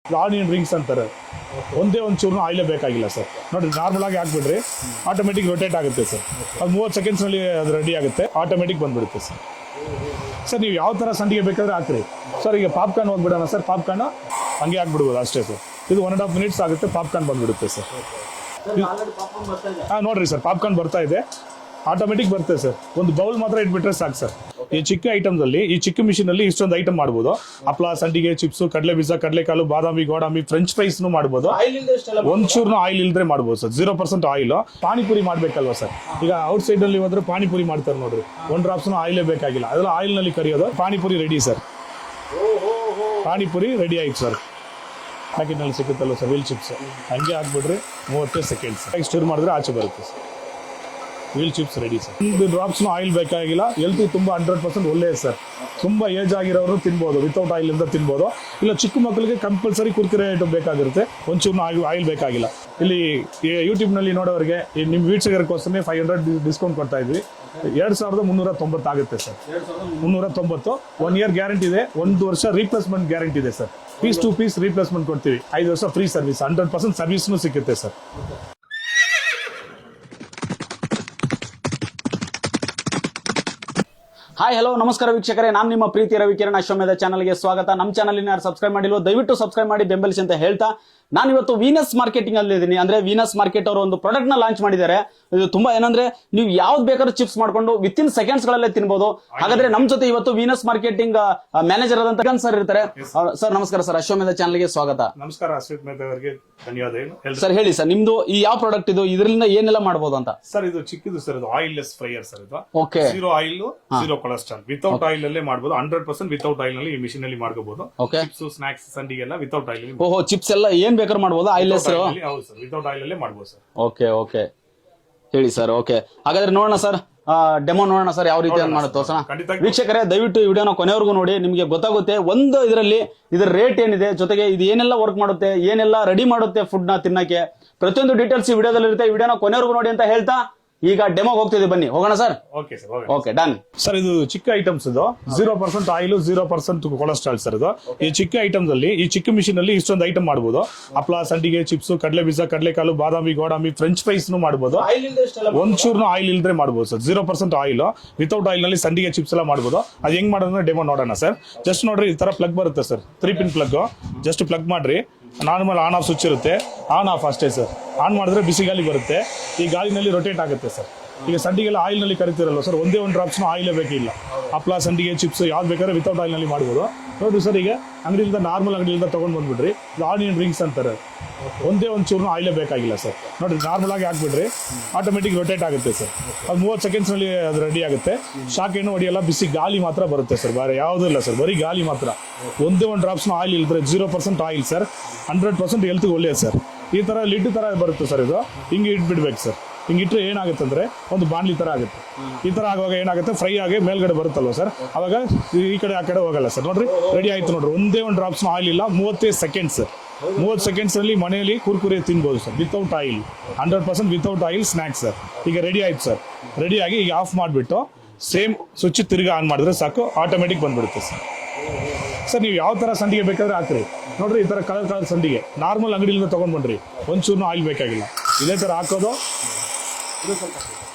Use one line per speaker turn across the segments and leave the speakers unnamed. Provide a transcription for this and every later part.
Onion rings ಅಂತಾರೆ. ಒಂದೇ ಒಂದು ಚೂರು ಆಯಿಲೇ ಬೇಕಾಗಿಲ್ಲ ಸರ್. ನೋಡಿರಿ, ನಾರ್ಮಲ್ ಆಗಿ ಹಾಕ್ಬಿಡ್ರಿ, ಆಟೋಮೆಟಿಕ್ ರೊಟೇಟ್ ಆಗುತ್ತೆ ಸರ್. ಅದು 30 ಸೆಕೆಂಡ್ಸ್ನಲ್ಲಿ ಅದು ರೆಡಿ ಆಗುತ್ತೆ, ಆಟೋಮೆಟಿಕ್ ಬಂದ್ಬಿಡುತ್ತೆ ಸರ್. ಸರ್ ನೀವು ಯಾವ ಥರ ಸಂಡಿಗೆ ಬೇಕಾದ್ರೆ ಹಾಕ್ರಿ ಸರ್. ಈಗ ಪಾಪ್ಕಾರ್ನ್ ಹೋಗ್ಬಿಡೋಣ ಸರ್, ಪಾಪ್ಕಾರ್ನ್ ಹಂಗೆ ಹಾಕ್ಬಿಡ್ಬೋದು ಅಷ್ಟೇ ಸರ್. ಇದು 1.5 ಮಿನಿಟ್ಸ್ ಆಗುತ್ತೆ, ಪಾಪ್ಕಾರ್ನ್ ಬಂದ್ಬಿಡುತ್ತೆ ಸರ್. ಹಾಂ ನೋಡಿರಿ ಸರ್, ಪಾಪ್ಕಾರ್ನ್ ಬರ್ತಾ ಇದೆ, ಆಟೋಮೆಟಿಕ್ ಬರುತ್ತೆ ಸರ್. ಒಂದು ಬೌಲ್ ಮಾತ್ರ ಇಟ್ಬಿಟ್ರೆ ಸಾಕು ಸರ್. ಈ ಚಿಕ್ಕ ಐಟಮ್ದಲ್ಲಿ, ಈ ಚಿಕ್ಕ ಮಿಷಿನಲ್ಲಿ ಇಷ್ಟೊಂದು ಐಟಮ್ ಮಾಡ್ಬೋದು. ಹಪ್ಳ, ಸಂಡಿಗೆ, ಚಿಪ್ಸು, ಕಡಲೆ ಬೀಜ, ಕಡಲೆಕಾಳು, ಬಾದಾಮಿ, ಗೋಡಂಬಿ, ಫ್ರೆಂಚ್ ಫ್ರೈಸ್ನು ಮಾಡ್ಬೋದು. ಒಂಚೂರ್ನು ಆಯಿಲ್ ಇಲ್ದ್ರೆ ಮಾಡ್ಬೋದು ಸರ್. 0% ಆಯಿಲ್. ಪಾನಿಪುರಿ ಮಾಡ್ಬೇಕಲ್ವಾ ಸರ್? ಈಗ ಔಟ್ ಸೈಡ್ ಅಲ್ಲಿ ಹೋದ್ರೆ ಪಾನಿಪುರಿ ಮಾಡ್ತಾರೆ ನೋಡ್ರಿ, 1 ಡ್ರಾಪ್ಸ್ನು ಆಯಿಲೇ ಬೇಕಾಗಿಲ್ಲ, ಅದೆಲ್ಲ ಆಯಿಲ್ ನಲ್ಲಿ ಕರಿಯೋದು. Panipuri ready sir. Panipuri ready ಆಯ್ತು ಸರ್. ಪ್ಯಾಕೆಟ್ನಲ್ಲಿ ಸಿಗುತ್ತಲ್ವ ಸರ್, ವೀಲ್ ಚಿಪ್ಸ್, ಹಂಗೆ ಹಾಕ್ಬಿಡ್ರಿ, 30 ಸೆಕೆಂಡ್ಸ್ ಸ್ಟಿರ್ ಮಾಡಿದ್ರೆ ಆಚೆ ಬರುತ್ತೆ sir. Wheel chips ready sir. ಇದು ಡ್ರಾಪ್ಸ್ನು ಆಯಿಲ್ ಬೇಕಾಗಿಲ್ಲ. ಹೆಲ್ತ್ ತುಂಬ 100% ಒಳ್ಳೆಯದು ಸರ್. ತುಂಬ ಏಜ್ ಆಗಿರೋರು ತಿನ್ಬೋದು, ವಿತೌಟ್ ಆಯಿಲಿಂದ ತಿನ್ಬೋದು. ಇಲ್ಲ ಚಿಕ್ಕ ಮಕ್ಕಳಿಗೆ ಕಂಪಲ್ಸರಿ ಕುರ್ಕುರೆ ಐಟಮ್ ಬೇಕಾಗಿರುತ್ತೆ, ಒಂಚೂರು ಆಯಿಲ್ ಬೇಕಾಗಿಲ್ಲ. ಇಲ್ಲಿ ಯೂಟ್ಯೂಬ್ನಲ್ಲಿ ನೋಡೋರಿಗೆ ನಿಮ್ಮ ವೀಕ್ಷಕರಿಗೋಸ್ಕರ 500 ಡಿಸ್ಕೌಂಟ್ ಕೊಡ್ತಾ ಇದ್ವಿ. 2390 ಆಗುತ್ತೆ ಸರ್. 390. 1 ಇಯರ್ ಗ್ಯಾರಂಟಿ ಇದೆ, 1 ವರ್ಷ ರೀಪ್ಲೇಸ್ಮೆಂಟ್ ಗ್ಯಾರಂಟಿ ಇದೆ sir. Piece to piece replacement ಕೊಡ್ತೀವಿ. 5 ವರ್ಷ ಫ್ರೀ ಸರ್ವಿಸ್, 100% ಸರ್ವಿಸ್ನು ಸಿಗುತ್ತೆ ಸರ್.
ಹಾಯ್ ಹಲೋ ನಮಸ್ಕಾರ ವೀಕ್ಷಕರೇ, ನಾನು ನಿಮ್ಮ ಪ್ರೀತಿ ರವಿಕಿರಣ್ ಅಶ್ವಮೇಧ ಚಾನಲ್ಗೆ ಸ್ವಾಗತ. ನಮ್ಮ ಚಾನಲ್ ಯಾರು ಸಬ್ಸ್ಕ್ರೈಬ್ ಮಾಡಿಲ್ವೋ ದಯವಿಟ್ಟು ಸಬ್ಸ್ಕ್ರೈಬ್ ಮಾಡಿ ಬೆಂಬಲಿಸಿ ಅಂತ ಹೇಳ್ತಾ, ನಾನು ಇವತ್ತು ವೀನಸ್ ಮಾರ್ಕೆಟಿಂಗ್ ಅಲ್ಲಿ ಇದ್ದೀನಿ. ಅಂದ್ರೆ ವೀನಸ್ ಮಾರ್ಕೆಟ್ ಅವರು ಒಂದು ಪ್ರಾಡಕ್ಟ್ ನ ಲಾಂಚ್ ಮಾಡಿದ್ದಾರೆ. ಇದು ತುಂಬಾ ಏನಂದ್ರೆ ನೀವು ಯಾವ್ದು ಬೇಕಾದ್ರೂ ಚಿಪ್ಸ್ ಮಾಡ್ಕೊಂಡು ವಿತಿನ್ ಸೆಕೆಂಡ್ಸ್ ಗಳಲ್ಲೇ ತಿನ್ಬಹುದು. ಹಾಗಾದ್ರೆ ನಮ್ಮ ಜೊತೆ ಇವತ್ತು ವೀನಸ್ ಮಾರ್ಕೆಟಿಂಗ್ ಮ್ಯಾನೇಜರ್ ಆದಂತ ಸರ್ ಇರ್ತಾರೆ. ಸರ್ ನಮಸ್ಕಾರ ಸರ್, ಅಶ್ವಮೇಧ ಚಾನಲ್ಗೆ ಸ್ವಾಗತ.
ನಮಸ್ಕಾರ, ಅಶ್ವಮೇಧ ಅವರಿಗೆ ಧನ್ಯವಾದ.
ಸರ್ ಹೇಳಿ ಸರ್, ನಿಮ್ದು ಈ ಯಾವ ಪ್ರಾಡಕ್ಟ್ ಇದು, ಇದರಿಂದ ಏನೆಲ್ಲ ಮಾಡಬಹುದು ಅಂತ?
ಸರ್ ಇದು ಚಿಕ್ಕದು ಸರ್, ಇದು ಆಯಿಲ್ ಲೆಸ್ ಫ್ರೈಯರ್ ಸರ್. ಇದು
okay,
0 oil 0 cholesterol, without oil ಅಲ್ಲೇ ಮಾಡಬಹುದು. 100% ವಿತೌಟ್ ಆಯಿಲ್ ನಲ್ಲಿ ಈ ಮಿಷಿನ್ ಅಲ್ಲಿ ಮಾಡ್ಕೋಬಹುದು. ಚಿಪ್ಸ್, ಸ್ನಾಕ್ಸ್, ಸಂಡಿಗೆ ಎಲ್ಲ ವಿತೌಟ್ ಆಯಿಲ್.
ಓಹೋ, ಚಿಪ್ಸ್ ಎಲ್ಲ ಏನ್ ಬೇಕಾದ್ರೂ ಮಾಡಬಹುದು, ಆಯಿಲ್ ಲೆಸ್.
ಹೌದು ಸರ್, ವಿತೌಟ್ ಆಯಿಲ್ ಅಲ್ಲೇ ಮಾಡಬಹುದು ಸರ್.
ಓಕೆ ಓಕೆ, ಹೇಳಿ ಸರ್. ಓಕೆ, ಹಾಗಾದ್ರೆ ನೋಡೋಣ ಸರ್, ಡೆಮೋ ನೋಡೋಣ ಸರ್, ಯಾವ ರೀತಿ ಮಾಡುತ್ತೆ ಸರ್. ವೀಕ್ಷಕರೇ ದಯವಿಟ್ಟು ವಿಡಿಯೋನ ಕೊನೆವರೆಗೂ ನೋಡಿ, ನಿಮಗೆ ಗೊತ್ತಾಗುತ್ತೆ ಒಂದು ಇದರಲ್ಲಿ ಇದರ ರೇಟ್ ಏನಿದೆ, ಜೊತೆಗೆ ಇದು ಏನೆಲ್ಲ ವರ್ಕ್ ಮಾಡುತ್ತೆ, ಏನೆಲ್ಲ ರೆಡಿ ಮಾಡುತ್ತೆ ಫುಡ್ ನ ತಿನ್ನಕ್ಕೆ, ಪ್ರತಿಯೊಂದು ಡೀಟೇಲ್ಸ್ ಈ ವಿಡಿಯೋದಲ್ಲಿ ಇರುತ್ತೆ. ವಿಡಿಯೋನ ಕೊನೆವರೆಗೂ ನೋಡಿ ಅಂತ ಹೇಳ್ತಾ ಈಗ ಡೆಮೋ ಹೋಗ್ತಿದೆ, ಬನ್ನಿ ಹೋಗೋಣ sir.
Okay sir,
okay done.
Sir ಇದು ಚಿಕ್ಕ ಐಟಮ್ಸ್, ಇದು 0% ಆಯಿಲ್ 0% ಕೊಲೆಸ್ಟ್ರಾಲ್ ಸರ್. ಇದು ಈ ಚಿಕ್ಕ ಐಟಮ್ಸ್ ಅಲ್ಲಿ, ಈ ಚಿಕ್ಕ ಮಿಷಿನ್ ಅಲ್ಲಿ ಇಷ್ಟೊಂದು ಐಟಮ್ ಮಾಡಬಹುದು. ಹಪ್ಳ, ಸಂಡಿಗೆ, ಚಿಪ್ಸು, ಕಡಲೆ ಬೀಜ, ಕಡಲೆಕಾಳು, ಬಾದಾಮಿ, ಗೋಡಂಬಿ, ಫ್ರೆಂಚ್ ಫ್ರೈಸ್ನು ಮಾಡಬಹುದು. ಒಂಚೂರ್ನು ಆಯಿಲ್ ಇಲ್ದ್ರೆ ಮಾಡಬಹುದು ಸರ್. 0% ಆಯಿಲ್, ವಿತೌಟ್ ಆಯಿಲ್ ನಲ್ಲಿ ಸಂಡಿಗೆ, ಚಿಪ್ಸ್ ಎಲ್ಲ ಮಾಡಬಹುದು. ಅದು ಹೆಂಗ್ ಮಾಡೋದ್ರೆ ಡೆಮೋ ನೋಡೋಣ ಸರ್. ಜಸ್ಟ್ ನೋಡ್ರಿ, ಈ ತರ ಪ್ಲಗ್ ಬರುತ್ತೆ sir, 3 pin plug. Just plug ಮಾಡ್ರಿ, ನಾರ್ಮಲ್ ಆನ್ ಆಫ್ ಸ್ವಿಚ್ ಇರುತ್ತೆ, ಆನ್ ಆಫ್ ಅಷ್ಟೇ ಸರ್. ಆನ್ ಮಾಡಿದ್ರೆ ಬಿಸಿ ಗಾಳಿ ಬರುತ್ತೆ, ಈ ಗಾಳಿನಲ್ಲಿ ರೊಟೇಟ್ ಆಗುತ್ತೆ ಸರ್. ಈಗ ಸಂಡಿಗೆಲ್ಲ ಆಯಿಲ್ ನಲ್ಲಿ ಕರಿತಿರಲ್ಲ ಸರ್, ಒಂದೇ ಒಂದು ಡ್ರಾಪ್ಸ್ನು ಆಯಿಲೇ ಬೇಕಿಲ್ಲ. ಹಪ್ಳ, ಸಂಡಿಗೆ, ಚಿಪ್ಸ್ ಯಾವ್ದು ಬೇಕಾದ್ರೆ ವಿತೌಟ್ ಆಯಿಲ್ ನಲ್ಲಿ ಮಾಡ್ಬೋದು. ನೋಡ್ರಿ ಸರ್, ಈಗ ಅಂಗಡಿಯಿಂದ ನಾರ್ಮಲ್ ಅಂಗಡಿಯಿಂದ ತಗೊಂಡ್ ಬಂದ್ಬಿಡ್ರಿ. ಇದು ಆನಿಯನ್ ರಿಂಗ್ಸ್ ಅಂತಾರೆ, ಒಂದೇ ಒಂದು ಚೂರು ಆಯಿಲೇ ಬೇಕಾಗಿಲ್ಲ ಸರ್. ನೋಡ್ರಿ, ನಾರ್ಮಲ್ ಆಗಿ ಹಾಕ್ಬಿಡ್ರಿ, ಆಟೋಮೆಟಿಕ್ ರೊಟೇಟ್ ಆಗುತ್ತೆ ಸರ್. ಅದು 30 ಸೆಕೆಂಡ್ಸ್ನಲ್ಲಿ ಅದು ರೆಡಿ ಆಗುತ್ತೆ. ಶಾಕ್ ಏನು ಹೊಡಿಯಲ್ಲ, ಬಿಸಿ ಗಾಳಿ ಮಾತ್ರ ಬರುತ್ತೆ ಸರ್, ಬೇರೆ ಯಾವುದೂ ಇಲ್ಲ ಸರ್, ಬರೀ ಗಾಳಿ ಮಾತ್ರ. ಒಂದೇ ಒಂದು ಡ್ರಾಪ್ಸ್ನು ಆಯಿಲ್ ಇಲ್ದ್ರೆ 0% ಆಯಿಲ್ ಸರ್. 100% ಹೆಲ್ತ್ಗೆ ಒಳ್ಳೆಯದು ಸರ್. ಈ ಥರ ಲಿಡ್ ಥರ ಬರುತ್ತೆ ಸರ್. ಇದು ಹಿಂಗೆ ಇಟ್ಬಿಡ್ಬೇಕು ಸರ್. ಹಿಂಗಿಟ್ರೆ ಏನಾಗುತ್ತೆ ಅಂದ್ರೆ ಒಂದು ಬಾಣ್ಲಿ ತರ ಆಗುತ್ತೆ. ಈ ತರ ಆಗುವಾಗ ಏನಾಗುತ್ತೆ, ಫ್ರೈ ಆಗಿ ಮೇಲ್ಗಡೆ ಬರುತ್ತಲ್ವ ಸರ್, ಅವಾಗ ಈ ಕಡೆ ಆ ಕಡೆ ಹೋಗಲ್ಲ ಸರ್. ನೋಡ್ರಿ, ರೆಡಿ ಆಯ್ತು ನೋಡ್ರಿ, ಒಂದೇ ಒಂದು ಡ್ರಾಪ್ಸ್ ಆಯಿಲ್ ಇಲ್ಲ, 30 ಸೆಕೆಂಡ್ಸ್. 30 ಸೆಕೆಂಡ್ಸ್ ಅಲ್ಲಿ ಮನೆಯಲ್ಲಿ ಕುರ್ಕುರೆ ತಿನ್ಬೋದು sir, without oil. 100% without oil snacks sir. ಈಗ ರೆಡಿ ಆಯ್ತು ಸರ್. ರೆಡಿ ಆಗಿ ಈಗ ಆಫ್ ಮಾಡಿಬಿಟ್ಟು ಸೇಮ್ ಸ್ವಿಚ್ ತಿರ್ಗಿ ಆನ್ ಮಾಡಿದ್ರೆ ಸಾಕು, ಆಟೋಮೆಟಿಕ್ ಬಂದ್ಬಿಡುತ್ತೆ ಸರ್. ಸರ್ ನೀವು ಯಾವ ತರ ಸಂಡಿಗೆ ಬೇಕಾದ್ರೆ ಹಾಕ್ರಿ. ನೋಡ್ರಿ, ಈ ತರ ಕಲರ್ ಸಂಡಿಗೆ ನಾರ್ಮಲ್ ಅಂಗಡಿಯಿಂದ ತಗೊಂಡ್ ಬಂದ್ರಿ, ಒಂಚೂರ್ನು ಆಯಿಲ್ ಬೇಕಾಗಿಲ್ಲ. ಇದೇ ತರ ಹಾಕೋದು,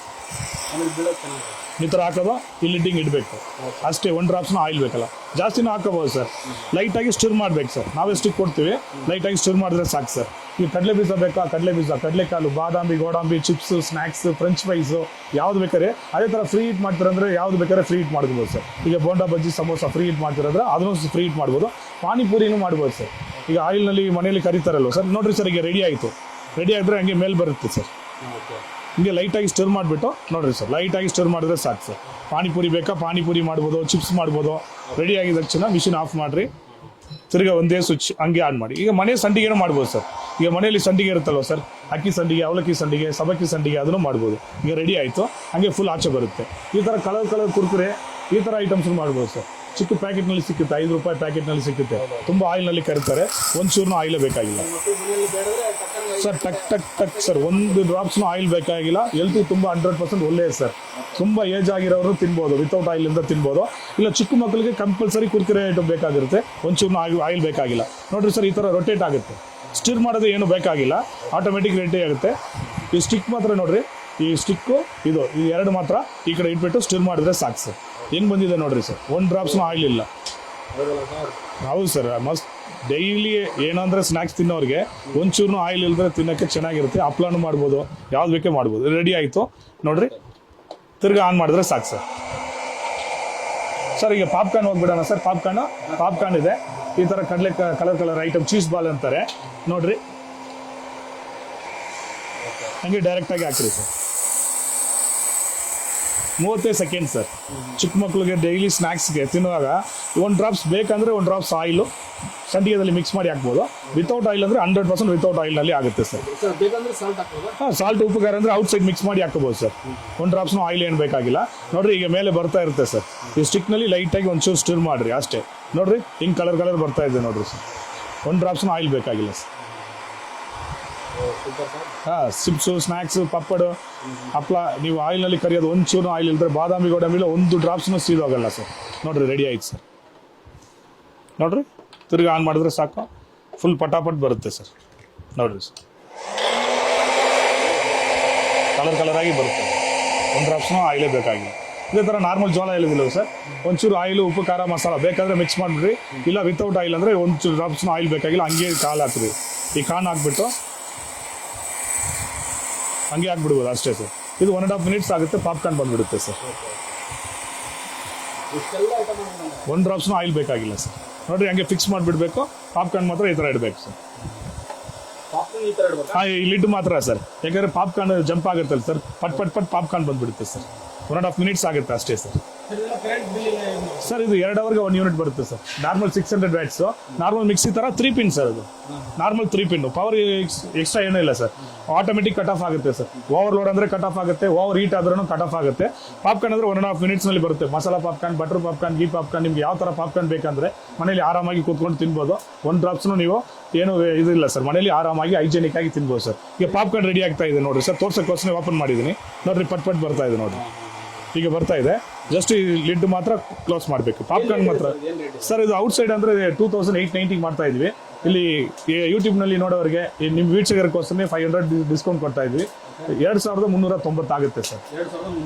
ಈ ತರ ಹಾಕೋದು, ಇಲ್ಲಿ ಲಿಡ್ಡಿಂಗ್ ಇಡಬೇಕು ಅಷ್ಟೇ. 1 ಡ್ರಾಪ್ಸ್ನ ಆಯಿಲ್ ಬೇಕಲ್ಲ, ಜಾಸ್ತಿನೂ ಹಾಕೋಬಹುದು ಸರ್. ಲೈಟಾಗಿ ಸ್ಟಿರ್ ಮಾಡ್ಬೇಕು ಸರ್, ನಾವೇ ಸ್ಟಿಕ್ ಕೊಡ್ತೀವಿ, ಲೈಟಾಗಿ ಸ್ಟಿರ್ ಮಾಡಿದ್ರೆ ಸಾಕು ಸರ್. ಈ ಕಡಲೆ ಬೀಜ ಬೇಕಾ, ಕಡಲೆ ಬೀಜ, ಕಡಲೆಕಾಳು, ಬಾದಾಮಿ, ಗೋಡಂಬಿ, ಚಿಪ್ಸ್, ಸ್ನಾಕ್ಸ್, ಫ್ರೆಂಚ್ ಫ್ರೈಸು ಯಾವ್ದು ಬೇಕಾದ್ರೆ ಅದೇ ಥರ ಫ್ರೀ ಹಿಟ್ ಮಾಡ್ತೀರಂದ್ರೆ ಯಾವ್ದು ಬೇಕಾದ್ರೆ ಫ್ರೀ ಹಿಟ್ ಮಾಡ್ಬೋದು ಸರ್. ಈಗ ಬೋಂಡಾ ಬಜ್ಜಿ, ಸಮೋಸ ಫ್ರೀ ಹಿಟ್ ಮಾಡ್ತಿರಂದ್ರೆ ಅದನ್ನು ಫ್ರೀ ಹಿಟ್ ಮಾಡ್ಬೋದು. ಪಾನಿಪುರಿನೂ ಮಾಡ್ಬೋದು ಸರ್. ಈಗ ಆಯಿಲ್ನಲ್ಲಿ ಮನೆಯಲ್ಲಿ ಕರಿತಾರಲ್ವ ಸರ್. ನೋಡ್ರಿ ಸರ್, ಈಗ ರೆಡಿ ಆಯಿತು. ರೆಡಿ ಆಗಿದ್ರೆ ಹಂಗೆ ಮೇಲೆ ಬರುತ್ತೆ ಸರ್. ಹಿಂಗೆ ಲೈಟಾಗಿ ಸ್ಟಿರ್ ಮಾಡಿಬಿಟ್ಟು ನೋಡ್ರಿ ಸರ್, ಲೈಟಾಗಿ ಸ್ಟಿರ್ ಮಾಡಿದ್ರೆ ಸಾಕು ಸರ್. ಪಾನಿಪುರಿ ಬೇಕಾ, ಪಾನಿಪುರಿ ಮಾಡ್ಬೋದು, ಚಿಪ್ಸ್ ಮಾಡ್ಬೋದು. ರೆಡಿ ಆಗಿದ ತಕ್ಷಣ ಮಿಷಿನ್ ಆಫ್ ಮಾಡಿರಿ, ತಿರ್ಗಾ ಒಂದೇ ಸ್ವಿಚ್ ಹಂಗೆ ಆನ್ ಮಾಡಿ. ಈಗ ಮನೆ ಸಂಡಿಗೆನೂ ಮಾಡ್ಬೋದು ಸರ್. ಈಗ ಮನೆಯಲ್ಲಿ ಸಂಡಿಗೆ ಇರುತ್ತಲ್ವ ಸರ್, ಅಕ್ಕಿ ಸಂಡಿಗೆ, ಅವಲಕ್ಕಿ ಸಂಡಿಗೆ, ಸಬಕ್ಕಿ ಸಂಡಿಗೆ, ಅದನ್ನು ಮಾಡ್ಬೋದು. ಈಗ ರೆಡಿ ಆಯಿತು, ಹಂಗೆ ಫುಲ್ ಆಚೆ ಬರುತ್ತೆ. ಈ ಥರ ಕಲರ್ ಕುರ್ಕುರೆ, ಈ ಥರ ಐಟಮ್ಸ್ ಮಾಡ್ಬೋದು ಸರ್. ಚಿಕ್ಕ ಪ್ಯಾಕೆಟ್ನಲ್ಲಿ ಸಿಕ್ಕುತ್ತೆ, 5 ರೂಪಾಯಿ ಪ್ಯಾಕೆಟ್ನಲ್ಲಿ ಸಿಕ್ಕುತ್ತೆ. ತುಂಬ ಆಯಿಲ್ನಲ್ಲಿ ಕರೀತಾರೆ, ಒಂಚೂರ್ನು ಆಯಿಲ್ ಬೇಕಾಗಿಲ್ಲ ಸರ್. ಟಕ್ ಟಕ್ ಟಕ್ ಸರ್, ಒಂದು ಡ್ರಾಪ್ಸ್ನು ಆಯಿಲ್ ಬೇಕಾಗಿಲ್ಲ. ಹೆಲ್ತ್ ತುಂಬ 100% ಒಳ್ಳೆಯದು ಸರ್. ತುಂಬ ಏಜ್ ಆಗಿರೋರು ತಿನ್ಬೋದು, ವಿತೌಟ್ ಆಯಿಲಿಂದ ತಿನ್ಬೋದು. ಇಲ್ಲ ಚಿಕ್ಕ ಮಕ್ಕಳಿಗೆ ಕಂಪಲ್ಸರಿ ಕುರ್ಕುರೆ ಐಟಮ್ ಬೇಕಾಗಿರುತ್ತೆ, ಒಂಚೂರ್ನು ಆಯಿಲ್ ಬೇಕಾಗಿಲ್ಲ. ನೋಡಿರಿ ಸರ್, ಈ ಥರ ರೊಟೇಟ್ ಆಗುತ್ತೆ. ಸ್ಟಿರ್ ಮಾಡೋದು ಏನು ಬೇಕಾಗಿಲ್ಲ, ಆಟೋಮೆಟಿಕ್ ರೆಡಿ ಆಗುತ್ತೆ. ಈ ಸ್ಟಿಕ್ ಮಾತ್ರ ನೋಡಿರಿ, ಈ ಸ್ಟಿಕ್ಕು ಇದು ಎರಡು ಮಾತ್ರ ಈ ಕಡೆ ಇಟ್ಬಿಟ್ಟು ಸ್ಟಿರ್ ಮಾಡಿದ್ರೆ ಸಾಕು ಸರ್. ಹೆಂಗೆ ಬಂದಿದೆ ನೋಡಿರಿ ಸರ್, 1 ಡ್ರಾಪ್ಸ್ನು ಆಯಿಲ್ ಇಲ್ಲ. ಹೌದು ಸರ್, ಮಸ್ತ್. ಡೈಲಿ ಏನಂದರೆ ಸ್ನ್ಯಾಕ್ಸ್ ತಿನ್ನೋರಿಗೆ ಒಂಚೂರ್ನು ಆಯಿಲ್ ಇಲ್ಲದ್ರೆ ತಿನ್ನೋಕ್ಕೆ ಚೆನ್ನಾಗಿರುತ್ತೆ. ಹಪ್ಳನೂ ಮಾಡ್ಬೋದು, ಯಾವ್ದು ಬೇಕೇ ಮಾಡ್ಬೋದು. ರೆಡಿ ಆಯಿತು ನೋಡಿರಿ, ತಿರ್ಗಿ ಆನ್ ಮಾಡಿದ್ರೆ ಸಾಕು ಸರ್. ಸರ್ ಈಗ ಪಾಪ್ಕಾರ್ನ್ ಹೋಗ್ಬಿಡೋಣ ಸರ್. ಪಾಪ್ಕಾರ್ನ್ ಇದೆ, ಈ ಥರ ಕಲರ್ ಐಟಮ್, ಚೀಸ್ ಬಾಲ್ ಅಂತಾರೆ ನೋಡ್ರಿ. ಹಂಗೆ ಡೈರೆಕ್ಟಾಗಿ ಹಾಕ್ರಿ ಸರ್. 35 second sir. ಚಿಕ್ಕ ಮಕ್ಕಳಿಗೆ ಡೈಲಿ ಸ್ನ್ಯಾಕ್ಸ್ಗೆ ತಿನ್ನುವಾಗ 1 ಡ್ರಾಪ್ಸ್ ಬೇಕಂದರೆ 1 ಡ್ರಾಪ್ಸ್ ಆಯಿಲು ಸಂಡಿಗೆದಲ್ಲಿ ಮಿಕ್ಸ್ ಮಾಡಿ ಹಾಕ್ಬೋದು. ವಿತೌಟ್ ಆಯಿಲ್ ಅಂದರೆ 100% ವಿತೌಟ್ ಆಯಿಲ್ನಲ್ಲಿ ಆಗುತ್ತೆ ಸರ್. ಹಾಂ, ಸಾಲ್ಟ್ ಉಪ್ಪು ಖಾರ ಅಂದರೆ ಔಟ್ ಸೈಡ್ ಮಿಕ್ಸ್ ಮಾಡಿ ಹಾಕೋಬೋದು ಸರ್. 1 ಡ್ರಾಪ್ಸ್ನು ಆಯಿಲ್ ಏನು ಬೇಕಾಗಿಲ್ಲ. ನೋಡಿರಿ ಈಗ ಮೇಲೆ ಬರ್ತಾ ಇರುತ್ತೆ ಸರ್. ಈ ಸ್ಟಿಕ್ನಲ್ಲಿ ಲೈಟಾಗಿ ಒಂಚೂರು ಸ್ಟಿರ್ ಮಾಡಿರಿ ಅಷ್ಟೇ. ನೋಡಿರಿ ಹಿಂಗೆ ಕಲರ್ ಬರ್ತಾ ಇದೆ ನೋಡಿರಿ ಸರ್. 1 ಡ್ರಾಪ್ಸ್ನು ಆಯಿಲ್ ಬೇಕಾಗಿಲ್ಲ ಸರ್. ಹಾಂ, ಚಿಪ್ಸು, ಸ್ನ್ಯಾಕ್ಸು, ಪಪ್ಪಡು, ಹಪ್ಳ ನೀವು ಆಯಿಲ್ನಲ್ಲಿ ಕರಿಯೋದು ಒಂಚೂರು ಆಯಿಲ್ ಇಲ್ಲದ್ರೆ ಬಾದಾಮಿ ಗೋಡಂಬಿಲ್ಲ 1 ಡ್ರಾಪ್ಸ್ನು ಸೀದೋಗಲ್ಲ ಸರ್. ನೋಡಿರಿ ರೆಡಿ ಆಯ್ತು ಸರ್. ನೋಡಿರಿ ತಿರ್ಗಿ ಆನ್ ಮಾಡಿದ್ರೆ ಸಾಕು, ಫುಲ್ ಪಟಾಪಟ್ ಬರುತ್ತೆ ಸರ್. ನೋಡಿರಿ ಸರ್, ಕಲರ್ ಆಗಿ ಬರುತ್ತೆ. 1 ಡ್ರಾಪ್ಸ್ನು ಆಯಿಲೇ ಬೇಕಾಗಿಲ್ಲ. ಇದೇ ಥರ ನಾರ್ಮಲ್ ಜೋಳ ಹೇಳಿದಿಲ್ಲ ಸರ್, ಒಂಚೂರು ಆಯಿಲು, ಉಪ್ಪು, ಖಾರ, ಮಸಾಲ ಬೇಕಾದರೆ ಮಿಕ್ಸ್ ಮಾಡಿಬಿಡ್ರಿ. ಇಲ್ಲ ವಿತೌಟ್ ಆಯಿಲ್ ಅಂದರೆ 1 ಡ್ರಾಪ್ಸ್ನು ಆಯಿಲ್ ಬೇಕಾಗಿಲ್ಲ. ಹಂಗೆ ಕಾಳು ಹಾಕ್ರಿ. ಈ ಕಾಳು ಹಾಕ್ಬಿಟ್ಟು ಹಂಗೆ ಹಾಕ್ಬಿಡ್ಬೋದು ಅಷ್ಟೇ ಸರ್. ಇದು 1.5 ಮಿನಿಟ್ಸ್ ಆಗುತ್ತೆ, ಪಾಪ್ಕಾರ್ನ್ ಬಂದುಬಿಡುತ್ತೆ ಸರ್. 1 ಡ್ರಾಪ್ಸ್ನು ಆಯಿಲ್ ಬೇಕಾಗಿಲ್ಲ ಸರ್. ನೋಡಿರಿ ಹಂಗೆ ಫಿಕ್ಸ್ ಮಾಡಿಬಿಡ್ಬೇಕು. ಪಾಪ್ಕಾರ್ನ್ ಮಾತ್ರ ಈ ಥರ ಇಡಬೇಕು ಸರ್. ಹಾಂ, ಈ ಲಿಡ್ ಮಾತ್ರ ಸರ್, ಯಾಕಂದರೆ ಪಾಪ್ಕಾರ್ನ್ ಜಂಪ್ ಆಗುತ್ತಲ್ಲ ಸರ್, ಪಟ್ ಪಾಪ್ಕಾರ್ನ್ ಬಂದುಬಿಡುತ್ತೆ ಸರ್. 1.5 ಮಿನಿಟ್ಸ್ ಆಗುತ್ತೆ ಅಷ್ಟೇ ಸರ್. ಸರ್ ಇದು 2 ಅವರ್ಗೆ 1 ಯೂನಿಟ್ ಬರುತ್ತೆ sir. Normal 600 watts, normal mixie ಥರ 3 ಪಿನ್ ಸರ್. ಅದು ನಾರ್ಮಲ್ 3 ಪಿನ್ನು, ಪವರ್ ಎಕ್ಸ್ಟ್ರಾ ಏನೂ ಇಲ್ಲ ಸರ್. ಆಟೋಮೆಟಿಕ್ ಕಟ್ ಆಫ್ ಆಗುತ್ತೆ ಸರ್. ಓವರ್ಲೋಡ್ ಅಂದರೆ ಕಟ್ ಆಫ್ ಆಗುತ್ತೆ, ಓವರ್ ಹೀಟ್ ಆದ್ರೂ ಕಟ್ ಆಫ್ ಆಗುತ್ತೆ. ಪಾಪ್ಕಾರ್ನ್ ಅಂದರೆ 1.5 ಮಿನಿಟ್ಸ್ನಲ್ಲಿ ಬರುತ್ತೆ. Masala popcorn, butter popcorn, ghee popcorn, ನಿಮ್ಗೆ ಯಾವ ಥರ ಪಾಪ್ಕಾರ್ನ್ ಬೇಕಂದರೆ ಮನೇಲಿ ಆರಾಮಾಗಿ ಕೂತ್ಕೊಂಡು ತಿನ್ಬೋದು. 1 ಡ್ರಾಪ್ಸ್ನು ನೀವು ಏನು ಇದಿಲ್ಲ ಸರ್, ಮನೇಲಿ ಆರಾಮಾಗಿ ಹೈಜೆನಿಕ್ ಆಗಿ ತಿನ್ಬೋದು ಸರ್. ಈಗ ಪಾಪ್ಕಾರ್ನ್ ರೆಡಿ ಆಗ್ತಾ ಇದೆ ನೋಡಿರಿ ಸರ್, ತೋರ್ಸೋಕ್ಕೋಸ್ಕರ ಓಪನ್ ಮಾಡಿದ್ದೀನಿ ನೋಡಿರಿ. ಪಟ್ ಬರ್ತಾ ಇದೆ ನೋಡಿರಿ, ಈಗ ಬರ್ತಾ ಇದೆ. ಜಸ್ಟ್ ಈ ಲಿಡ್ ಮಾತ್ರ ಕ್ಲೋಸ್ ಮಾಡಬೇಕು. ಪಾಪ್ಕಾರ್ನ್ ಮಾತ್ರ ಸರ್ ಇದು ಔಟ್ಸೈಡ್ ಅಂದರೆ 2890 ಮಾಡ್ತಾ ಇದ್ವಿ. ಇಲ್ಲಿ ಯೂಟ್ಯೂಬ್ನಲ್ಲಿ ನೋಡೋರಿಗೆ ನಿಮ್ಮ ವೀಕ್ಷಕರಿಗೋಸ್ಕರ 500 ಡಿಸ್ಕೌಂಟ್ ಕೊಡ್ತಾ ಇದ್ವಿ. 2390 ಆಗುತ್ತೆ ಸರ್.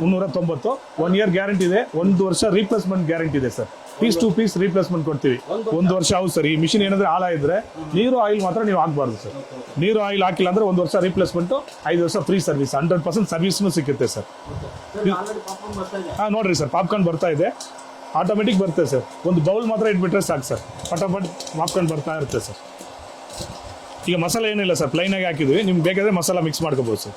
390. 1 ಇಯರ್ ಗ್ಯಾರಂಟಿ ಇದೆ, 1 ವರ್ಷ ರೀಪ್ಲೇಸ್ಮೆಂಟ್ ಗ್ಯಾರಂಟಿ ಇದೆ sir. Piece to piece replacement ಕೊಡ್ತೀವಿ. 1 ವರ್ಷ. ಹೌದು ಸರ್, ಈ ಮಿಷಿನ್ ಏನಾದ್ರೆ ಹಾಳ ಇದ್ರೆ ನೀರು ಆಯಿಲ್ ಮಾತ್ರ ನೀವು ಹಾಕಬಾರ್ದು ಸರ್. ನೀರು ಆಯಿಲ್ ಹಾಕಿಲ್ಲ ಅಂದ್ರೆ 1 ವರ್ಷ ರೀಪ್ಲೇಸ್ಮೆಂಟು, 5 ವರ್ಷ ಫ್ರೀ ಸರ್ವಿಸ್, 100% ಸರ್ವಿಸ್ನು ಸಿಗುತ್ತೆ ಸರ್. ಹಾಂ ನೋಡ್ರಿ ಸರ್, ಪಾಪ್ಕಾರ್ನ್ ಬರ್ತಾ ಇದೆ, ಆಟೋಮೆಟಿಕ್ ಬರುತ್ತೆ ಸರ್. ಒಂದು ಬೌಲ್ ಮಾತ್ರ ಇಟ್ಬಿಟ್ರೆ ಸಾಕು ಸರ್, ಪಟಾಪಟ್ ಪಾಪ್ಕಾರ್ನ್ ಬರ್ತಾ ಇರುತ್ತೆ ಸರ್. ಈಗ ಮಸಾಲೆ ಏನಿಲ್ಲ ಸರ್, ಪ್ಲೈನಾಗಿ ಹಾಕಿದ್ವಿ. ನಿಮ್ಗೆ ಬೇಕಾದರೆ ಮಸಾಲ ಮಿಕ್ಸ್ ಮಾಡ್ಕೋಬೋದು ಸರ್.